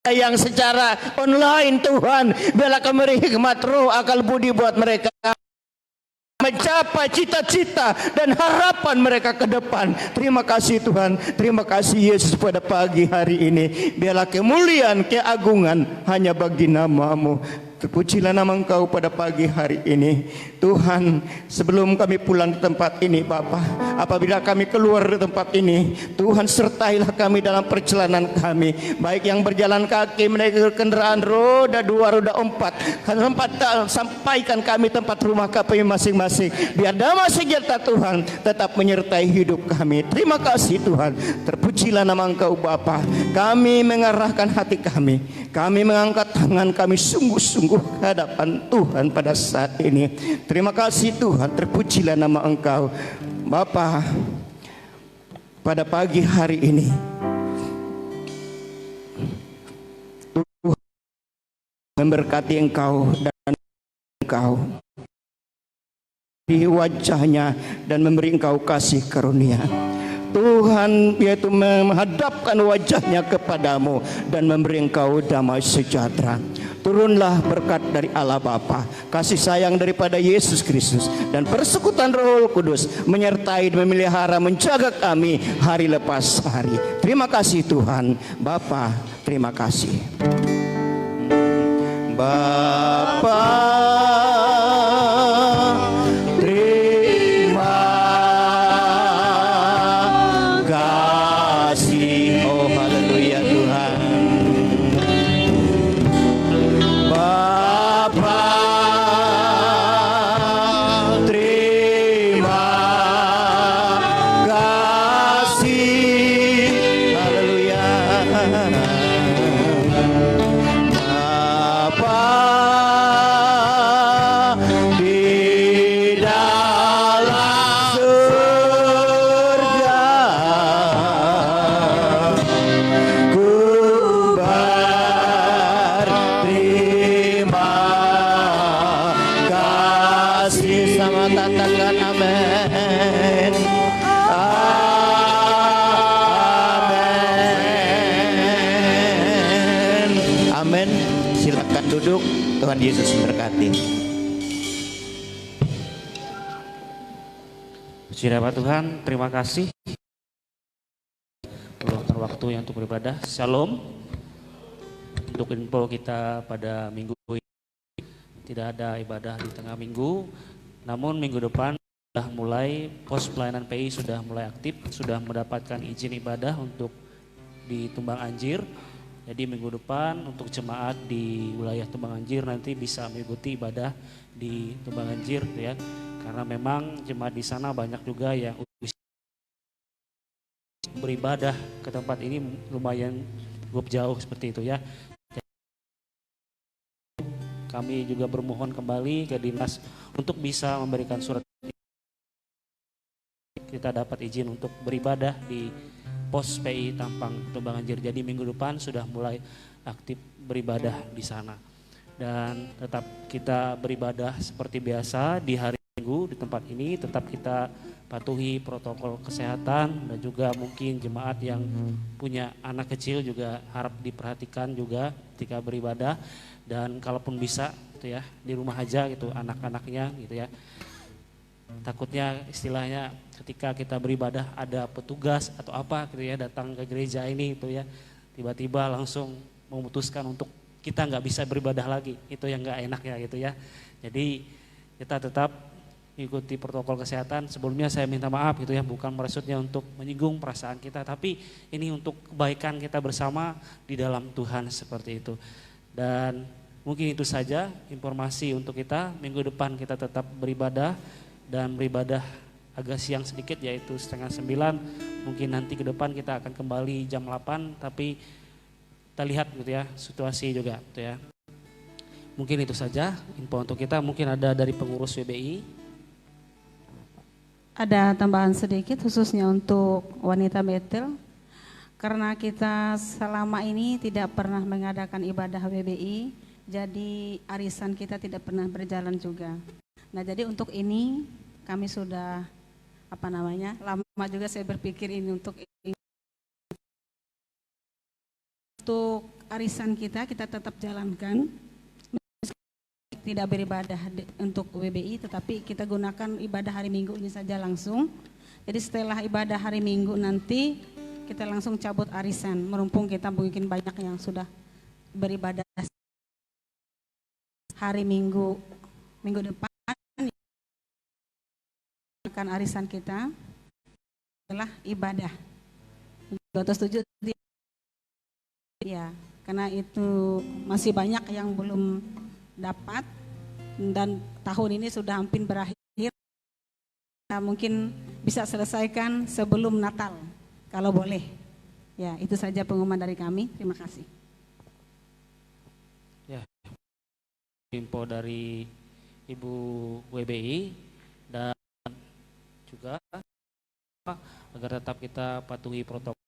yang secara online Tuhan. Biarlah kami beri hikmat roh, akal budi buat mereka mencapai cita-cita dan harapan mereka ke depan. Terima kasih Tuhan, terima kasih Yesus pada pagi hari ini. Biarlah kemuliaan, keagungan hanya bagi nama-Mu. Terpujilah nama Engkau pada pagi hari ini Tuhan. Sebelum kami pulang ke tempat ini Bapa, apabila kami keluar dari tempat ini, Tuhan sertailah kami dalam perjalanan kami, baik yang berjalan kaki, menaiki kendaraan roda 2, roda 4, sampaikan kami tempat rumah kami masing-masing. Biar damai sejahtera Tuhan tetap menyertai hidup kami. Terima kasih Tuhan, terpujilah nama Engkau Bapa. Kami mengarahkan hati kami mengangkat tangan kami sungguh-sungguh ke hadapan Tuhan pada saat ini. Terima kasih Tuhan, terpujilah nama Engkau Bapa. Pada pagi hari ini Tuhan memberkati Engkau dan Engkau di wajahnya dan memberi engkau kasih karunia. Tuhan yaitu menghadapkan wajahnya kepadamu dan memberi engkau damai sejahtera. Turunlah berkat dari Allah Bapa, kasih sayang daripada Yesus Kristus, dan persekutuan Roh Kudus menyertai dan memelihara menjaga kami hari lepas hari. Terima kasih Tuhan. Bapa, terima kasih. Bapa, terima kasih. Oh haleluya Tuhan. Bapa, terima kasih. Haleluya. Bapa di dalam surga, ku berterima kasih. Sama katakan amin. Amin. Amin. Silakan duduk. Tuhan Yesus memberkati. Puji nama Tuhan, terima kasih meluangkan waktu yang untuk beribadah. Shalom. Untuk info kita pada minggu ini tidak ada ibadah di tengah minggu, namun minggu depan sudah mulai pos pelayanan PI sudah mulai aktif, sudah mendapatkan izin ibadah untuk di Tumbang Anjir. Jadi minggu depan untuk jemaat di wilayah Tumbang Anjir nanti bisa mengikuti ibadah di Tumbang Anjir ya. Karena memang jemaat di sana banyak juga yang beribadah ke tempat ini lumayan cukup jauh seperti itu ya. Kami juga bermohon kembali ke dinas untuk bisa memberikan surat kita dapat izin untuk beribadah di pos PI Tampang Tumbang Anjir. Jadi minggu depan sudah mulai aktif beribadah di sana. Dan tetap kita beribadah seperti biasa di hari Minggu di tempat ini, tetap kita patuhi protokol kesehatan, dan juga mungkin jemaat yang punya anak kecil juga harap diperhatikan juga ketika beribadah. Dan kalaupun bisa gitu ya, di rumah aja gitu anak-anaknya gitu ya. Takutnya istilahnya ketika kita beribadah ada petugas atau apa gitu ya datang ke gereja ini gitu ya, tiba-tiba langsung memutuskan untuk kita nggak bisa beribadah lagi, itu yang nggak enak ya gitu ya. Jadi kita tetap mengikuti protokol kesehatan. Sebelumnya saya minta maaf gitu ya, bukan maksudnya untuk menyinggung perasaan kita, tapi ini untuk kebaikan kita bersama di dalam Tuhan seperti itu. Dan mungkin itu saja informasi untuk kita. Minggu depan kita tetap beribadah, dan beribadah agak siang sedikit yaitu 8:30. Mungkin nanti ke depan kita akan kembali jam 8, tapi kita lihat gitu ya situasi juga gitu ya. Mungkin itu saja info untuk kita. Mungkin ada dari pengurus WBI. Ada tambahan sedikit khususnya untuk wanita Betel. Karena kita selama ini tidak pernah mengadakan ibadah WBI, jadi arisan kita tidak pernah berjalan juga. Nah, jadi untuk ini kami sudah lama juga saya berpikir ini untuk arisan kita tetap jalankan, tidak beribadah untuk WBI, tetapi kita gunakan ibadah hari Minggu ini saja langsung. Jadi setelah ibadah hari Minggu nanti kita langsung cabut arisan, merumpung kita mungkin banyak yang sudah beribadah hari Minggu depan akan arisan kita setelah ibadah. Atau setuju? Ya, karena itu masih banyak yang belum dapat, dan tahun ini sudah hampir berakhir. Nah, mungkin bisa selesaikan sebelum Natal kalau boleh. Ya, itu saja pengumuman dari kami. Terima kasih. Ya, info dari Ibu WBI, dan juga agar tetap kita patuhi protokol